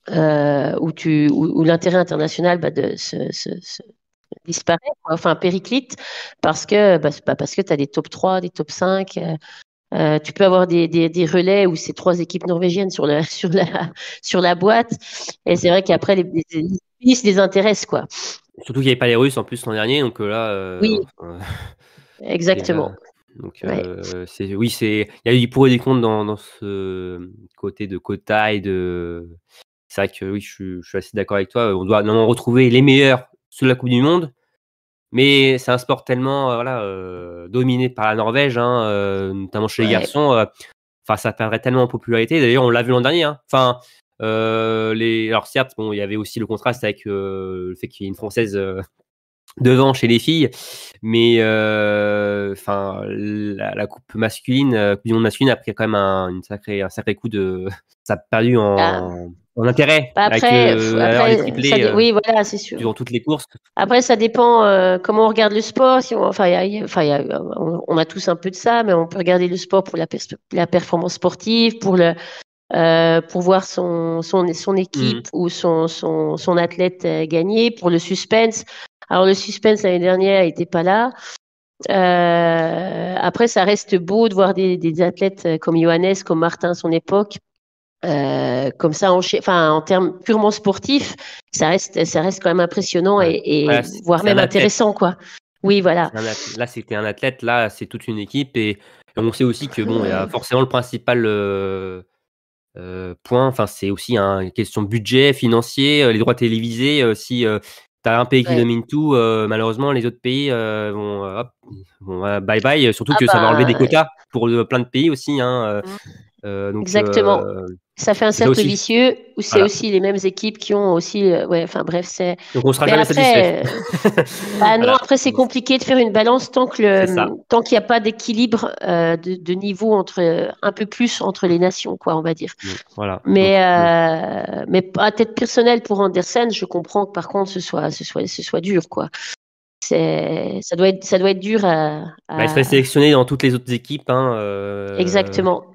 où l'intérêt international se disparaît, quoi. Enfin, périclite, parce que tu as des top 3, des top 5. Tu peux avoir des relais où c'est 3 équipes norvégiennes sur la boîte. Et c'est vrai qu'après, les pays se désintéressent, quoi. Surtout qu'il n'y avait pas les Russes en plus l'an dernier, donc là. Oui, exactement. Donc, il y a eu du pour et du contre dans ce côté de quota et de. C'est vrai que oui, je suis assez d'accord avec toi. On doit normalement retrouver les meilleurs sur la Coupe du Monde. Mais c'est un sport tellement dominé par la Norvège, notamment chez les garçons. Ça perdrait tellement en popularité. D'ailleurs, on l'a vu l'an dernier. Alors certes, il y avait aussi le contraste avec le fait qu'il y ait une Française devant chez les filles, mais la coupe masculine, Coupe du Monde masculine a pris quand même un sacré coup de. Ça a perdu en intérêt. Après, oui, voilà, c'est sûr. Durant toutes les courses. Après, ça dépend comment on regarde le sport. On a tous un peu de ça, mais on peut regarder le sport pour la performance sportive, pour voir son équipe ou son athlète gagner, pour le suspense. Alors le suspense l'année dernière n'était pas là. Après, ça reste beau de voir des athlètes comme Johannes, comme Martin à son époque. Comme ça, en termes purement sportifs, ça reste quand même impressionnant et voire même intéressant, quoi. Oui, voilà. Là, c'était un athlète. Là, c'est toute une équipe et on sait aussi que il y a forcément le principal point. Enfin, c'est aussi une question de budget financier, les droits télévisés. Si tu as un pays qui domine tout, malheureusement, les autres pays vont bye bye. Surtout que ça va enlever des quotas pour plein de pays aussi. Donc, exactement. Ça fait un cercle vicieux où c'est aussi les mêmes équipes qui ont aussi. Bref, c'est. Donc on sera jamais satisfait. Non, après c'est compliqué de faire une balance tant qu'il n'y a pas d'équilibre de niveau un peu plus entre les nations, quoi, on va dire. Voilà. Mais à titre personnel pour Andersen, je comprends que par contre ce soit dur, quoi. Ça doit être dur à. Il serait sélectionné dans toutes les autres équipes. Exactement.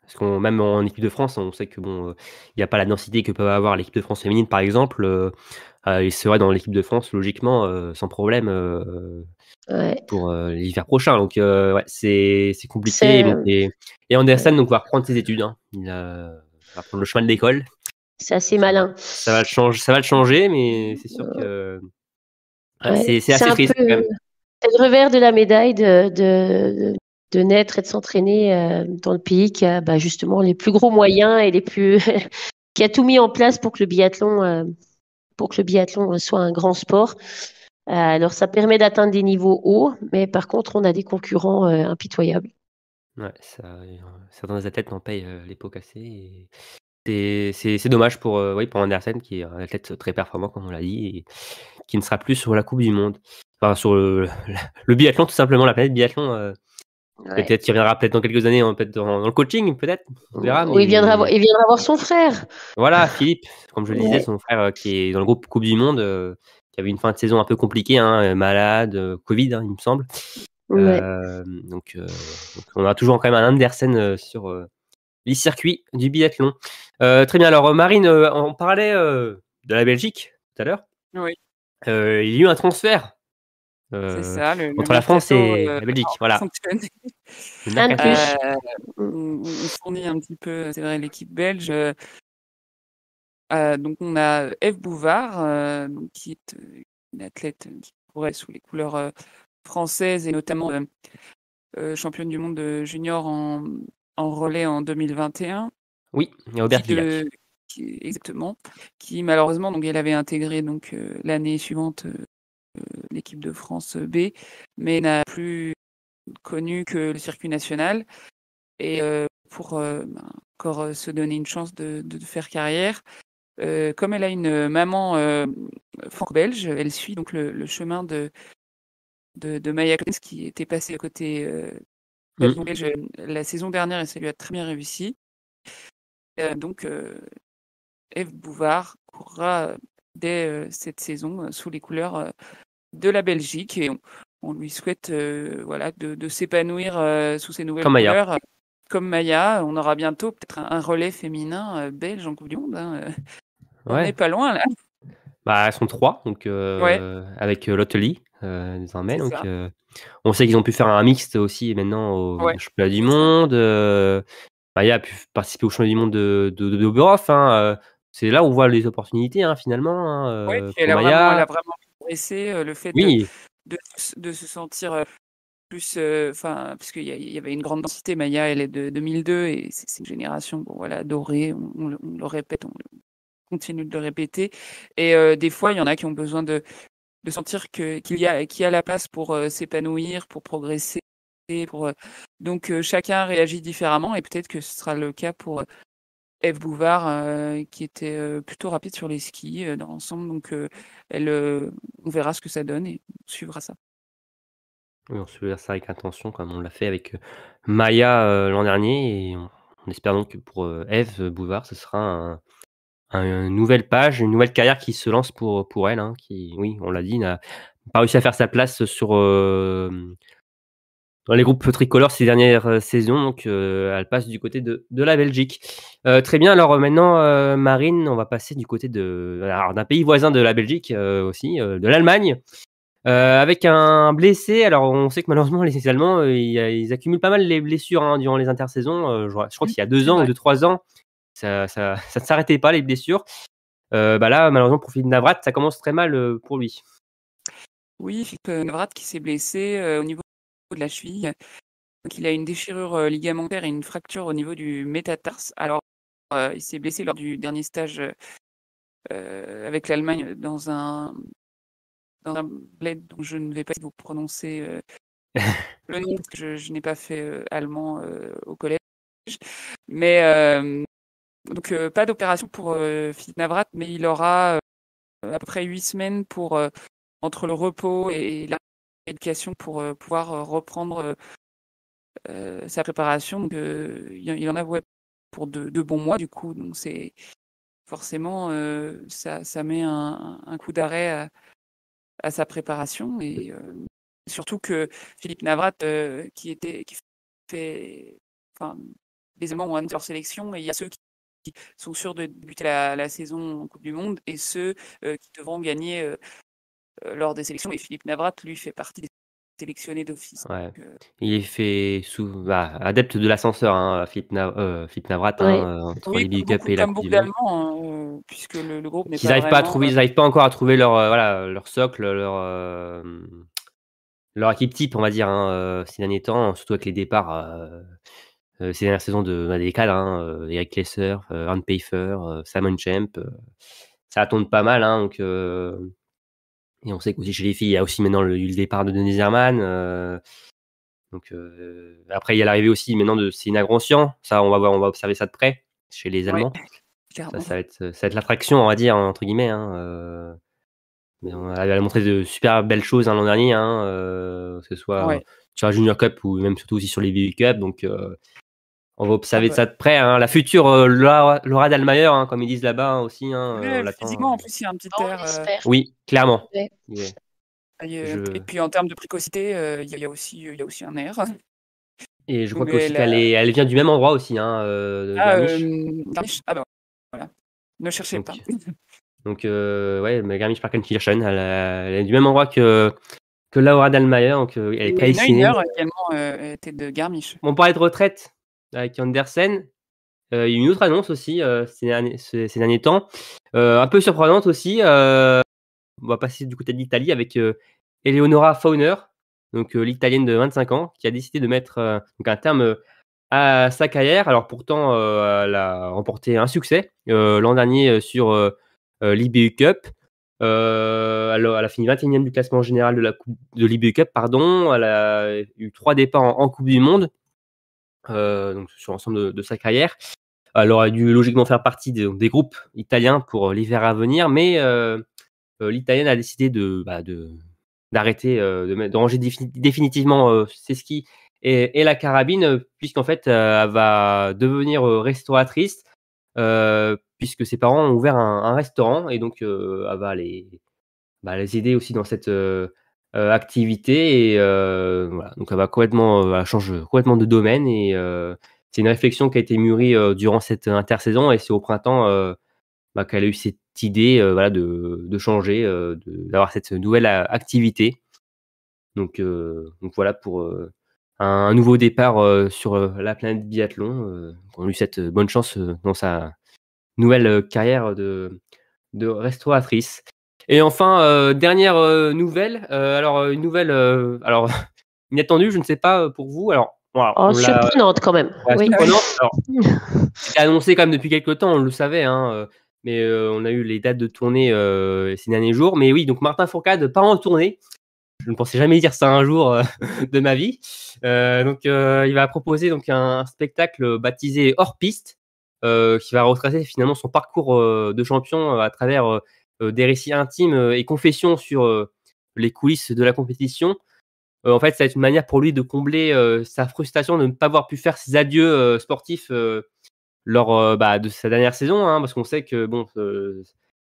Parce qu'on même en équipe de France, on sait que il n'y a pas la densité que peut avoir l'équipe de France féminine, par exemple. Il serait dans l'équipe de France logiquement sans problème pour l'hiver prochain. Donc c'est compliqué. Et Andersen donc va reprendre ses études. Il va prendre le chemin de l'école. C'est assez malin. Ça va le changer, mais c'est sûr que c'est assez triste quand même. C'est le revers de la médaille de naître et de s'entraîner dans le pays qui a justement les plus gros moyens et qui a tout mis en place pour que le biathlon soit un grand sport. Alors ça permet d'atteindre des niveaux hauts, mais par contre on a des concurrents impitoyables. Ouais, certains athlètes en payent les pots cassés. C'est dommage pour Andersen qui est un athlète très performant comme on l'a dit et qui ne sera plus sur la Coupe du Monde. Enfin sur le biathlon tout simplement, la planète biathlon. Peut-être qu'il reviendra peut-être dans quelques années, peut-être dans le coaching, peut-être. On verra. Il viendra voir son frère. Voilà, Philippe, comme je le disais, son frère qui est dans le groupe Coupe du Monde, qui avait une fin de saison un peu compliquée, malade, Covid, il me semble. Donc, on a toujours quand même un Andersen sur les circuits du biathlon. Très bien. Alors, Marine, on parlait de la Belgique tout à l'heure. Oui. Il y a eu un transfert. C'est ça, entre la France et la Belgique, voilà. On fournit un petit peu, c'est vrai, l'équipe belge. Donc on a Eve Bouvard, qui est une athlète qui courait sous les couleurs françaises et notamment championne du monde de junior en relais en 2021. Oui, Aubert-Villac. Exactement. Qui malheureusement, donc elle avait intégré donc l'année suivante l'équipe de France B, mais n'a plus connu que le circuit national. Et encore se donner une chance de faire carrière. Comme elle a une maman franco-belge, elle suit donc le chemin de Maya Clemens qui était passée à côté belge la saison dernière et ça lui a très bien réussi. Donc Ève Bouvard courra dès cette saison sous les couleurs de la Belgique et on lui souhaite de s'épanouir sous ces nouvelles couleurs. Comme Maya, on aura bientôt peut-être un relais féminin belge en Coupe du Monde. On n'est pas loin là. Bah, elles sont 3, donc avec Lottely désormais. Donc, on sait qu'ils ont pu faire un mixte aussi maintenant au championnat du monde. Maya a pu participer au championnat du monde de Oberhof. C'est là où on voit les opportunités finalement. Elle a vraiment progressé. Le fait de se sentir plus, puisqu'il y avait une grande densité. Maya, elle est de 2002 et c'est une génération dorée. On le répète, on continue de le répéter. Et des fois, il y en a qui ont besoin de sentir qu'il y a la place pour s'épanouir, pour progresser. Donc, chacun réagit différemment et peut-être que ce sera le cas pour Ève Bouvard, qui était plutôt rapide sur les skis dans l'ensemble. Donc, on verra ce que ça donne et on suivra ça. Oui, on suivra ça avec attention, comme on l'a fait avec Maya l'an dernier. Et on espère donc que pour Ève Bouvard, ce sera une nouvelle page, une nouvelle carrière qui se lance pour elle, qui, oui, on l'a dit, n'a pas réussi à faire sa place dans les groupes tricolores ces dernières saisons. Donc, elle passe du côté de la Belgique. Très bien. Alors maintenant, Marine, on va passer du côté d'un pays voisin de la Belgique aussi, de l'Allemagne. Avec un blessé, alors on sait que malheureusement les Allemands ils accumulent pas mal les blessures durant les intersaisons. Je crois qu'il y a 2 ans ou 3 ans, ça ne s'arrêtait pas les blessures. Là, malheureusement pour Philippe Navrat, ça commence très mal pour lui. Oui, Philippe Navrat qui s'est blessé au niveau de la cheville. Donc, il a une déchirure ligamentaire et une fracture au niveau du métatarse. Alors, il s'est blessé lors du dernier stage avec l'Allemagne dans un bled dont je ne vais pas vous prononcer le nom parce que je n'ai pas fait allemand au collège. Mais donc pas d'opération pour Philippe Navrat, mais il aura à peu près 8 semaines pour entre le repos et la rééducation pour pouvoir reprendre sa préparation. Donc il en a pour 2 bons mois du coup. Donc c'est forcément ça met un coup d'arrêt à sa préparation et surtout que Philippe Navrat qui fait les Allemands ont leur sélection et il y a ceux qui sont sûrs de débuter la saison en Coupe du Monde et ceux qui devront gagner lors des sélections et Philippe Navrat lui fait partie des sélectionnés d'office. Ouais. Il est fait adepte de l'ascenseur, Philippe Navrat, entre les Big Cup et la Coupe du Monde. D'Allemands, puisque le groupe n'est pas vraiment... Ils n'arrivent pas encore à trouver leur socle, leur équipe type, on va dire, ces derniers temps, surtout avec les départs ces dernières saisons des cadres, Eric Lesser, Arne Pfeiffer, Simon Champ. Ça tourne pas mal, donc... Et on sait qu'aussi chez les filles, il y a aussi maintenant le départ de Denise Herrmann. Donc après, il y a l'arrivée aussi maintenant de Sina Groncian. Ça, on va observer ça de près chez les Allemands. Ça va être l'attraction, on va dire, entre guillemets. Mais elle a montré de super belles choses l'an dernier, que ce soit sur la Junior Cup ou même surtout aussi sur les Big Cup. Donc on va observer ça de près. La future Laura Dahlmeier, comme ils disent là-bas aussi. Physiquement, en plus, il y a un petit air. Oui, clairement. Ouais. Et puis en termes de précocité, il y a aussi un air. Et je crois qu'elle vient du même endroit aussi, de Garmisch. Voilà. Ne cherchez pas. Donc mais Garmisch-Partenkirchen, elle est du même endroit que Laura Dahlmeier. Donc elle est prédestinée. Neuner également était de Garmisch. On parlait de retraite avec Andersen. Il y a une autre annonce aussi ces derniers temps, un peu surprenante aussi. On va passer du côté de l'Italie avec Eleonora Fauner, donc l'Italienne de 25 ans, qui a décidé de mettre un terme à sa carrière. Alors pourtant, elle a remporté un succès l'an dernier sur l'IBU Cup. Elle a fini 21e du classement général de l'IBU Cup. Elle a eu 3 départs en Coupe du Monde. Donc sur l'ensemble de sa carrière. elle aurait dû logiquement faire partie des groupes italiens pour l'hiver à venir, mais l'italienne a décidé d'arrêter, de ranger définitivement ses skis et la carabine, puisqu'en fait, elle va devenir restauratrice, puisque ses parents ont ouvert un restaurant et donc elle va les aider aussi dans cette activité et voilà. Donc elle change complètement de domaine et c'est une réflexion qui a été mûrie durant cette intersaison et c'est au printemps qu'elle a eu cette idée de changer, d'avoir cette nouvelle activité. Donc voilà pour un nouveau départ sur la planète biathlon. On lui souhaite bonne chance dans sa nouvelle carrière de restauratrice. Et enfin, dernière nouvelle, alors une nouvelle alors inattendue, je ne sais pas pour vous. Alors, voilà, surprenante quand même. Ouais, oui. Surprenante. Alors, c'était annoncé quand même depuis quelques temps, on le savait, hein, mais on a eu les dates de tournée ces derniers jours. Mais oui, donc Martin Fourcade part en tournée. Je ne pensais jamais dire ça un jour de ma vie. Donc, il va proposer donc un spectacle baptisé Hors Piste, qui va retracer finalement son parcours de champion à travers des récits intimes et confessions sur les coulisses de la compétition. En fait, ça va être une manière pour lui de combler sa frustration de ne pas avoir pu faire ses adieux sportifs lors de sa dernière saison, hein, parce qu'on sait que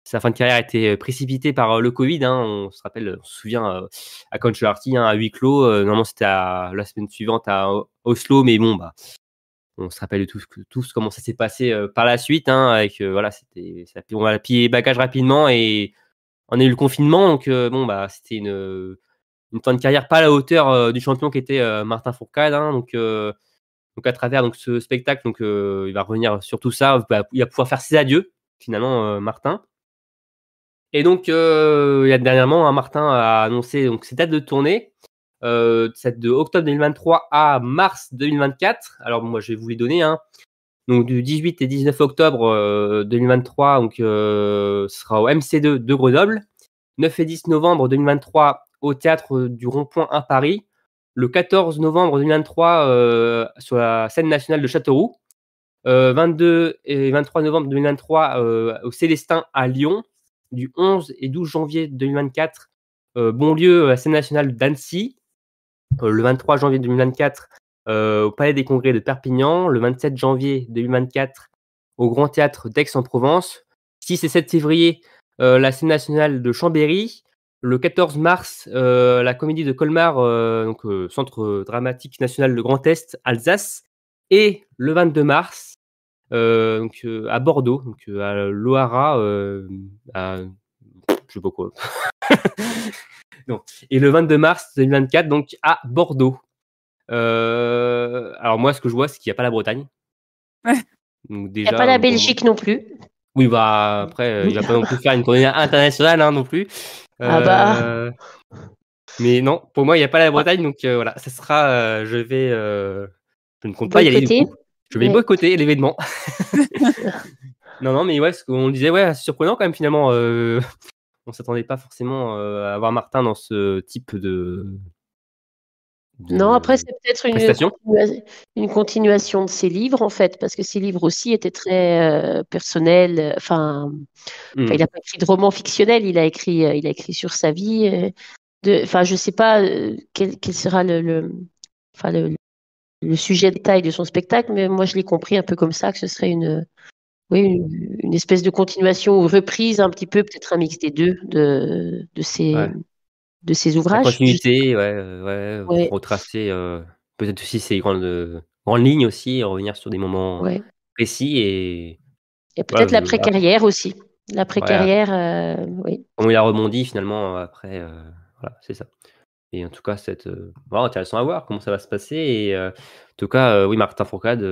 sa fin de carrière a été précipitée par le Covid. Hein, on se souvient à Kontiolahti, à huis clos. Normalement, c'était la semaine suivante à Oslo, mais on se rappelle tous comment ça s'est passé par la suite. Hein, avec on va plier les bagages rapidement et on a eu le confinement. Donc c'était une fin de carrière pas à la hauteur du champion qui était Martin Fourcade. Hein, donc à travers ce spectacle, il va revenir sur tout ça. Il va pouvoir faire ses adieux finalement, Martin. Et donc dernièrement, Martin a annoncé ses dates de tournée, celle de octobre 2023 à mars 2024. Alors moi je vais vous les donner. Hein. Donc du 18 et 19 octobre 2023, ce sera au MC2 de Grenoble. 9 et 10 novembre 2023 au théâtre du Rond-Point à Paris. Le 14 novembre 2023 sur la scène nationale de Châteauroux. 22 et 23 novembre 2023 au Célestin à Lyon. Du 11 et 12 janvier 2024, Bonlieu à la scène nationale d'Annecy. Le 23 janvier 2024 au Palais des Congrès de Perpignan. Le 27 janvier 2024 au Grand Théâtre d'Aix-en-Provence. 6 et 7 février, la scène nationale de Chambéry. Le 14 mars, la Comédie de Colmar, Centre dramatique national de Grand Est, Alsace. Et le 22 mars, à Bordeaux, à l'Ohara, je sais pas quoi. Non. Et le 22 mars 2024, donc à Bordeaux. Alors moi, ce que je vois, c'est qu'il n'y a pas la Bretagne. Donc, déjà, il n'y a pas la Belgique non plus. Oui, après, il va pas non plus faire une tournée internationale, hein, non plus. Mais non, pour moi, il n'y a pas la Bretagne, donc voilà, ça sera. Je ne compte pas y aller du coup. Je vais boycotter l'événement. non, mais ouais, ce qu'on disait, c'est surprenant quand même finalement. On s'attendait pas forcément à voir Martin dans ce type de non, après c'est peut-être une continuation de ses livres en fait, parce que ses livres aussi étaient très personnels. Enfin, il n'a pas écrit de roman fictionnel, il a écrit sur sa vie. Je sais pas quel sera le sujet de détail de son spectacle, mais moi je l'ai compris un peu comme ça, que ce serait une espèce de continuation ou reprise un petit peu, peut-être un mix des deux de ses ouvrages. La continuité, retracer peut-être aussi ses grandes lignes aussi, revenir sur des moments précis et peut-être l'après-carrière aussi. L'après-carrière, oui. Comment il a rebondi finalement après, voilà, c'est ça. Et en tout cas, c'est intéressant à voir comment ça va se passer. Et en tout cas, oui, Martin Fourcade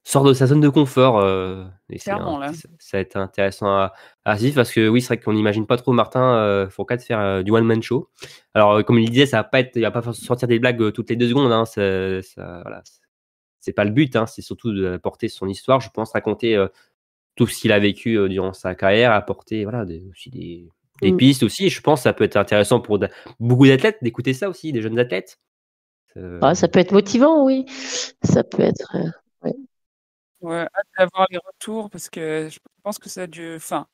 sort de sa zone de confort. Et ça va être intéressant à suivre parce que oui, c'est vrai qu'on n'imagine pas trop Martin Fourcade faire du one-man show. Alors, comme il disait, il va pas sortir des blagues toutes les 2 secondes. Hein, c'est pas le but. Hein, c'est surtout d'apporter son histoire. Je pense raconter tout ce qu'il a vécu durant sa carrière, apporter aussi des pistes aussi. Je pense que ça peut être intéressant pour beaucoup d'athlètes d'écouter ça aussi, des jeunes athlètes. Ça peut être motivant, oui. Ça peut être. Ouais, hâte d'avoir les retours parce que je pense que ça a dû. Enfin,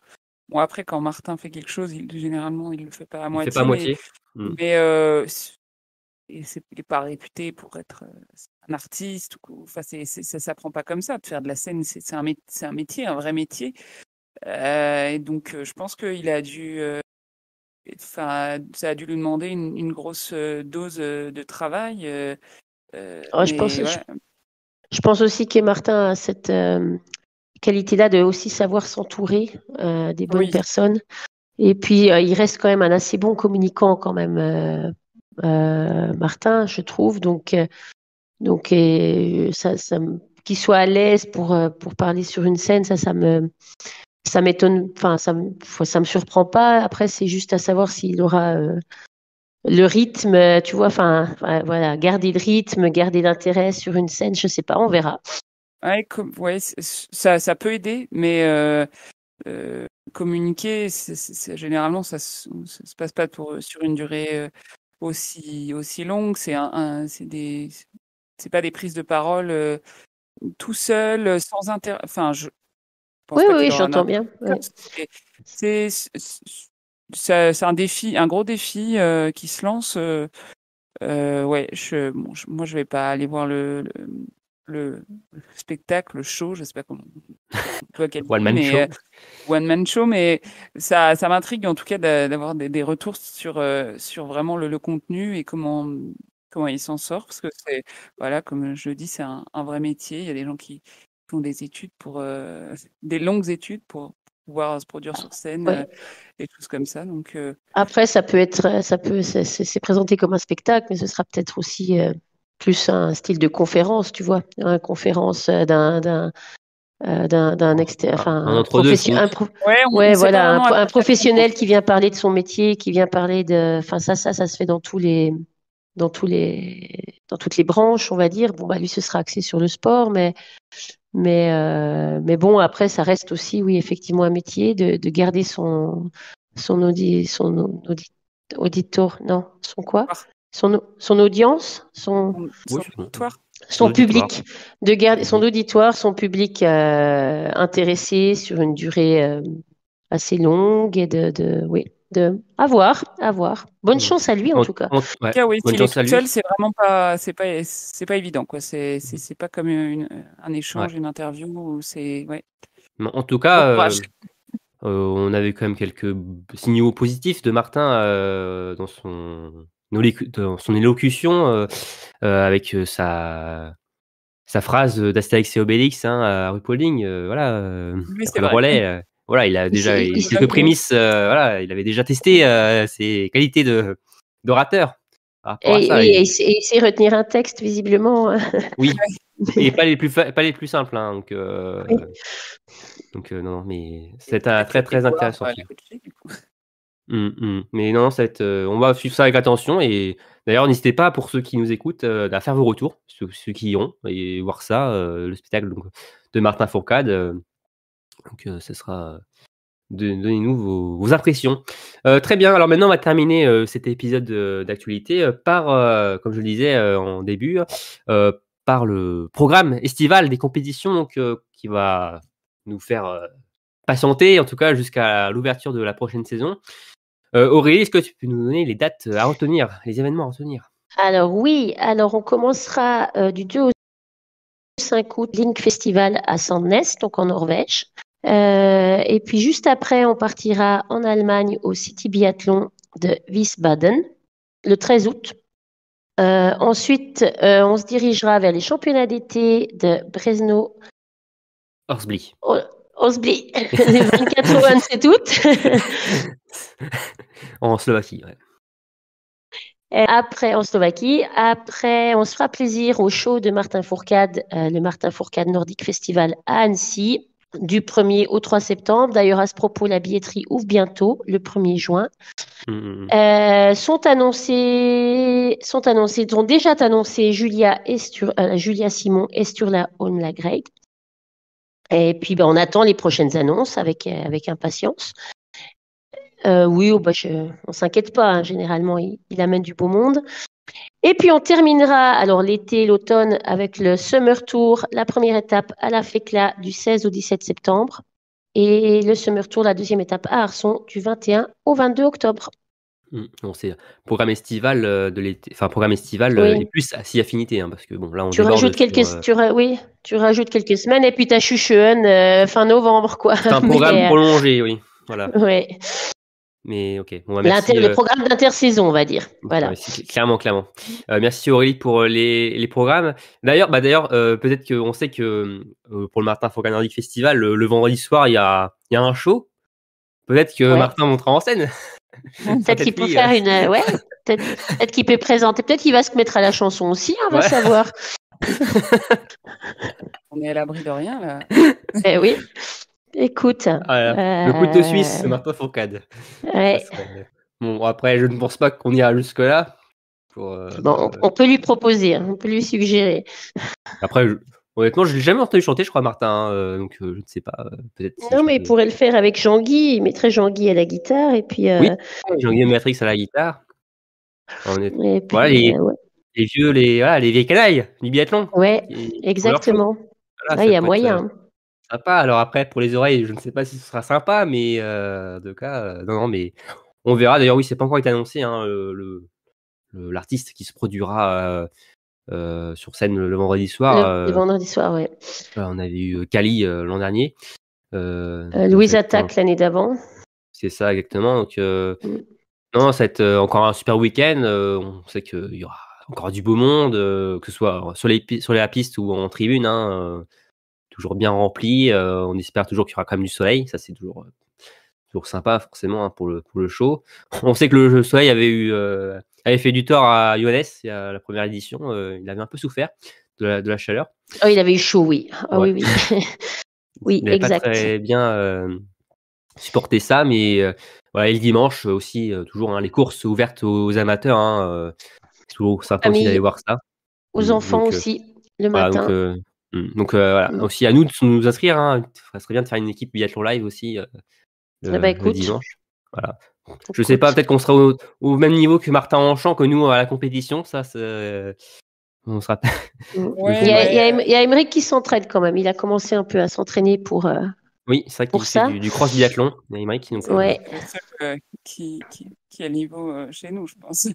bon, après, quand Martin fait quelque chose, généralement, il le fait pas à Il le fait pas à moitié, moitié. mais il n'est pas réputé pour être un artiste. Enfin, ça s'apprend pas comme ça. De faire de la scène, c'est un métier, un vrai métier. Et donc, je pense qu'il a dû. Enfin, ça a dû lui demander une grosse dose de travail. Mais voilà. Je pense aussi que Martin a cette qualité-là de aussi savoir s'entourer des bonnes personnes. Et puis, il reste quand même un assez bon communicant quand même, Martin, je trouve. Donc qu'il soit à l'aise pour parler sur une scène, ça m'étonne. Enfin, ça me surprend pas. Après, c'est juste à savoir s'il aura le rythme, tu vois. Enfin, voilà, garder le rythme, garder l'intérêt sur une scène, je sais pas, on verra. Ouais, ça peut aider, mais communiquer, généralement, ça se passe pas sur une durée aussi longue. C'est pas des prises de parole tout seul, sans intérêt. Enfin, je pense pas qu'il aura j'entends bien. Ouais. C'est un défi, un gros défi qui se lance. Ouais, moi, je vais pas aller voir le spectacle, le show, je sais pas comment on peut qualifier, One Man Show. One Man Show, mais ça m'intrigue en tout cas d'avoir des retours sur vraiment le contenu et comment il s'en sort, parce que c'est, voilà, comme je le dis, c'est un vrai métier. Il y a des gens qui font des études des longues études pour pouvoir se produire sur scène, des choses comme ça. Donc après, c'est présenté comme un spectacle, mais ce sera peut-être aussi plus un style de conférence, tu vois, une conférence d'un professionnel qui vient parler de son métier, qui vient parler enfin ça se fait dans toutes les branches, on va dire. Bon, lui, ce sera axé sur le sport, mais bon, après, ça reste aussi, oui, effectivement, un métier de garder son auditoire, non, son quoi? Son audience, son public, de garder son auditoire, son public intéressé sur une durée assez longue et à voir. Bonne chance à lui en tout cas. Oui, s'il est tout seul, c'est vraiment pas, c'est pas évident, quoi. C'est pas comme un échange, une interview. En tout cas, on avait quand même quelques signaux positifs de Martin dans son élocution avec sa phrase d'Astérix et Obélix à RuPauling, voilà, le relais. Voilà, il a déjà quelques prémices. Voilà, il avait déjà testé ses qualités d'orateur. Et il sait retenir un texte visiblement. Oui, et pas les plus simples. Hein, donc non, mais c'est très très intéressant. Mais non, on va suivre ça avec attention, et d'ailleurs n'hésitez pas, pour ceux qui nous écoutent, à faire vos retours, ceux qui iront et voir ça, le spectacle donc, de Martin Fourcade. Donc ce sera donnez-nous vos impressions. Très bien, alors maintenant on va terminer cet épisode d'actualité par, comme je le disais en début, par le programme estival des compétitions, donc, qui va nous faire patienter, en tout cas jusqu'à l'ouverture de la prochaine saison. Aurélie, est-ce que tu peux nous donner les dates à retenir, les événements à retenir? Alors oui, on commencera du 2 au 5 août, Link Festival à Sandnes, donc en Norvège. Et puis juste après, on partira en Allemagne au City Biathlon de Wiesbaden le 13 août. Ensuite, on se dirigera vers les championnats d'été de Brezno. Horsbly. Horsbly, les 24 au 27 août. En Slovaquie, ouais. Après, en Slovaquie. Après, on se fera plaisir au show de Martin Fourcade, le Martin Fourcade Nordic Festival à Annecy, du 1er au 3 septembre. D'ailleurs, à ce propos, la billetterie ouvre bientôt, le 1er juin. Sont déjà annoncés Julia Simon et Sturla Holmlagreit. Et puis, on attend les prochaines annonces avec impatience. Oui, on s'inquiète pas. Hein. Généralement, il amène du beau monde. Et puis on terminera alors l'été, l'automne avec le Summer Tour, la première étape à la FECLA du 16 au 17 septembre et le Summer Tour, la deuxième étape à Arson du 21 au 22 octobre. Bon, c'est programme estival de l'été, enfin programme estival et plus à 6 affinités, parce que bon là on tu rajoutes tu rajoutes quelques semaines et puis t'as Chuchuen fin novembre quoi. C'est un programme prolongé, oui, voilà. Ouais. Mais ok, bon, merci, le programme d'intersaison, on va dire. Voilà. Ouais, clairement. Merci Aurélie pour les programmes. D'ailleurs, peut-être qu'on sait que pour le Martin Fourcade Nordic Festival, le vendredi soir, il y a un show. Peut-être que Martin montera en scène. Peut-être qu'il peut faire peut-être qu'il peut présenter. Peut-être qu'il va se mettre à la chanson aussi, on va savoir. On est à l'abri de rien, là. Oui. Écoute. Le couteau suisse, Martin Fourcade. Ouais. Bon, après, je ne pense pas qu'on ira jusque-là. On peut lui proposer, on peut lui suggérer. Après, honnêtement, je ne l'ai jamais entendu chanter, je crois, Martin. Donc, je ne sais pas. Peut-être. Non, mais il pourrait le faire avec Jean-Guy. Il mettrait Jean-Guy à la guitare. Et puis, oui, Jean-Guy Matrix à la guitare. Et puis, voilà, les vieilles canailles du biathlon. Ouais, exactement. Là, il y a moyen. Sympa. Alors après, pour les oreilles, je ne sais pas si ce sera sympa, mais en tout cas, non, mais on verra. D'ailleurs, oui, c'est pas encore été annoncé, l'artiste qui se produira sur scène le vendredi soir. Le vendredi soir, ouais. On avait eu Kali l'an dernier. Louise Attaque l'année d'avant. C'est ça, exactement. Donc, non, ça va être encore un super week-end. On sait qu'il y aura encore du beau monde, que ce soit sur la piste ou en tribune. Toujours bien rempli. On espère toujours qu'il y aura quand même du soleil. Ça, c'est toujours sympa, forcément, pour le show. On sait que le soleil avait fait du tort à Johannes à la première édition. Il avait un peu souffert de la chaleur. Oh, il avait eu chaud, oui. Oui. Oui, il exact. Pas très bien supporté ça, mais voilà, et le dimanche aussi, toujours les courses ouvertes aux amateurs. C'est toujours sympa aussi d'aller voir ça. Aux enfants aussi, le matin. Donc voilà, aussi à nous de nous inscrire. Ça serait bien de faire une équipe biathlon live aussi le dimanche. Voilà. Je sais pas, peut-être qu'on sera au même niveau que Martin Enchant, que nous à la compétition. Ça, on sera. Il y a Émeric qui s'entraîne quand même. Il a commencé un peu à s'entraîner pour. Oui, c'est vrai qu'il fait du cross biathlon. Il y a Émeric qui a niveau chez nous, je pense.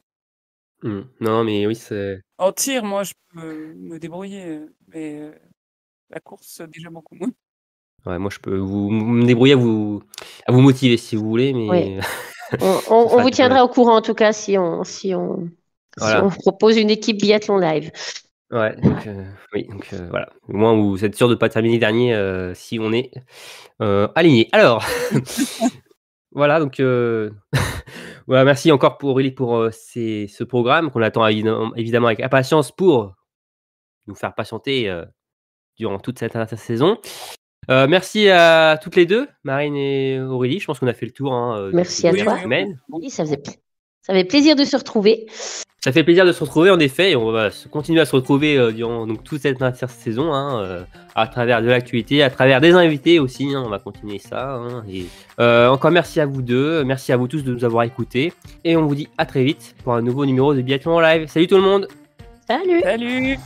Non, mais oui, c'est. En tir, moi, je peux me débrouiller, mais la course, déjà beaucoup moins. Ouais, moi, je peux me débrouiller à vous motiver si vous voulez, mais. Ouais. On vous tiendra au courant en tout cas si on propose une équipe biathlon live. Ouais, donc voilà. Au moins, vous êtes sûr de ne pas terminer dernier si on est aligné. Alors, voilà, donc voilà, merci encore pour Aurélie pour ce programme qu'on attend évidemment avec impatience pour nous faire patienter durant toute cette saison. Merci à toutes les deux, Marine et Aurélie. Je pense qu'on a fait le tour. Merci à toi. Oui, ça fait plaisir de se retrouver. Ça fait plaisir de se retrouver en effet, et on va continuer à se retrouver durant toute cette saison à travers de l'actualité, à travers des invités aussi. On va continuer ça. Et encore merci à vous deux, merci à vous tous de nous avoir écoutés, et on vous dit à très vite pour un nouveau numéro de Biathlon en live. Salut tout le monde. Salut. Salut.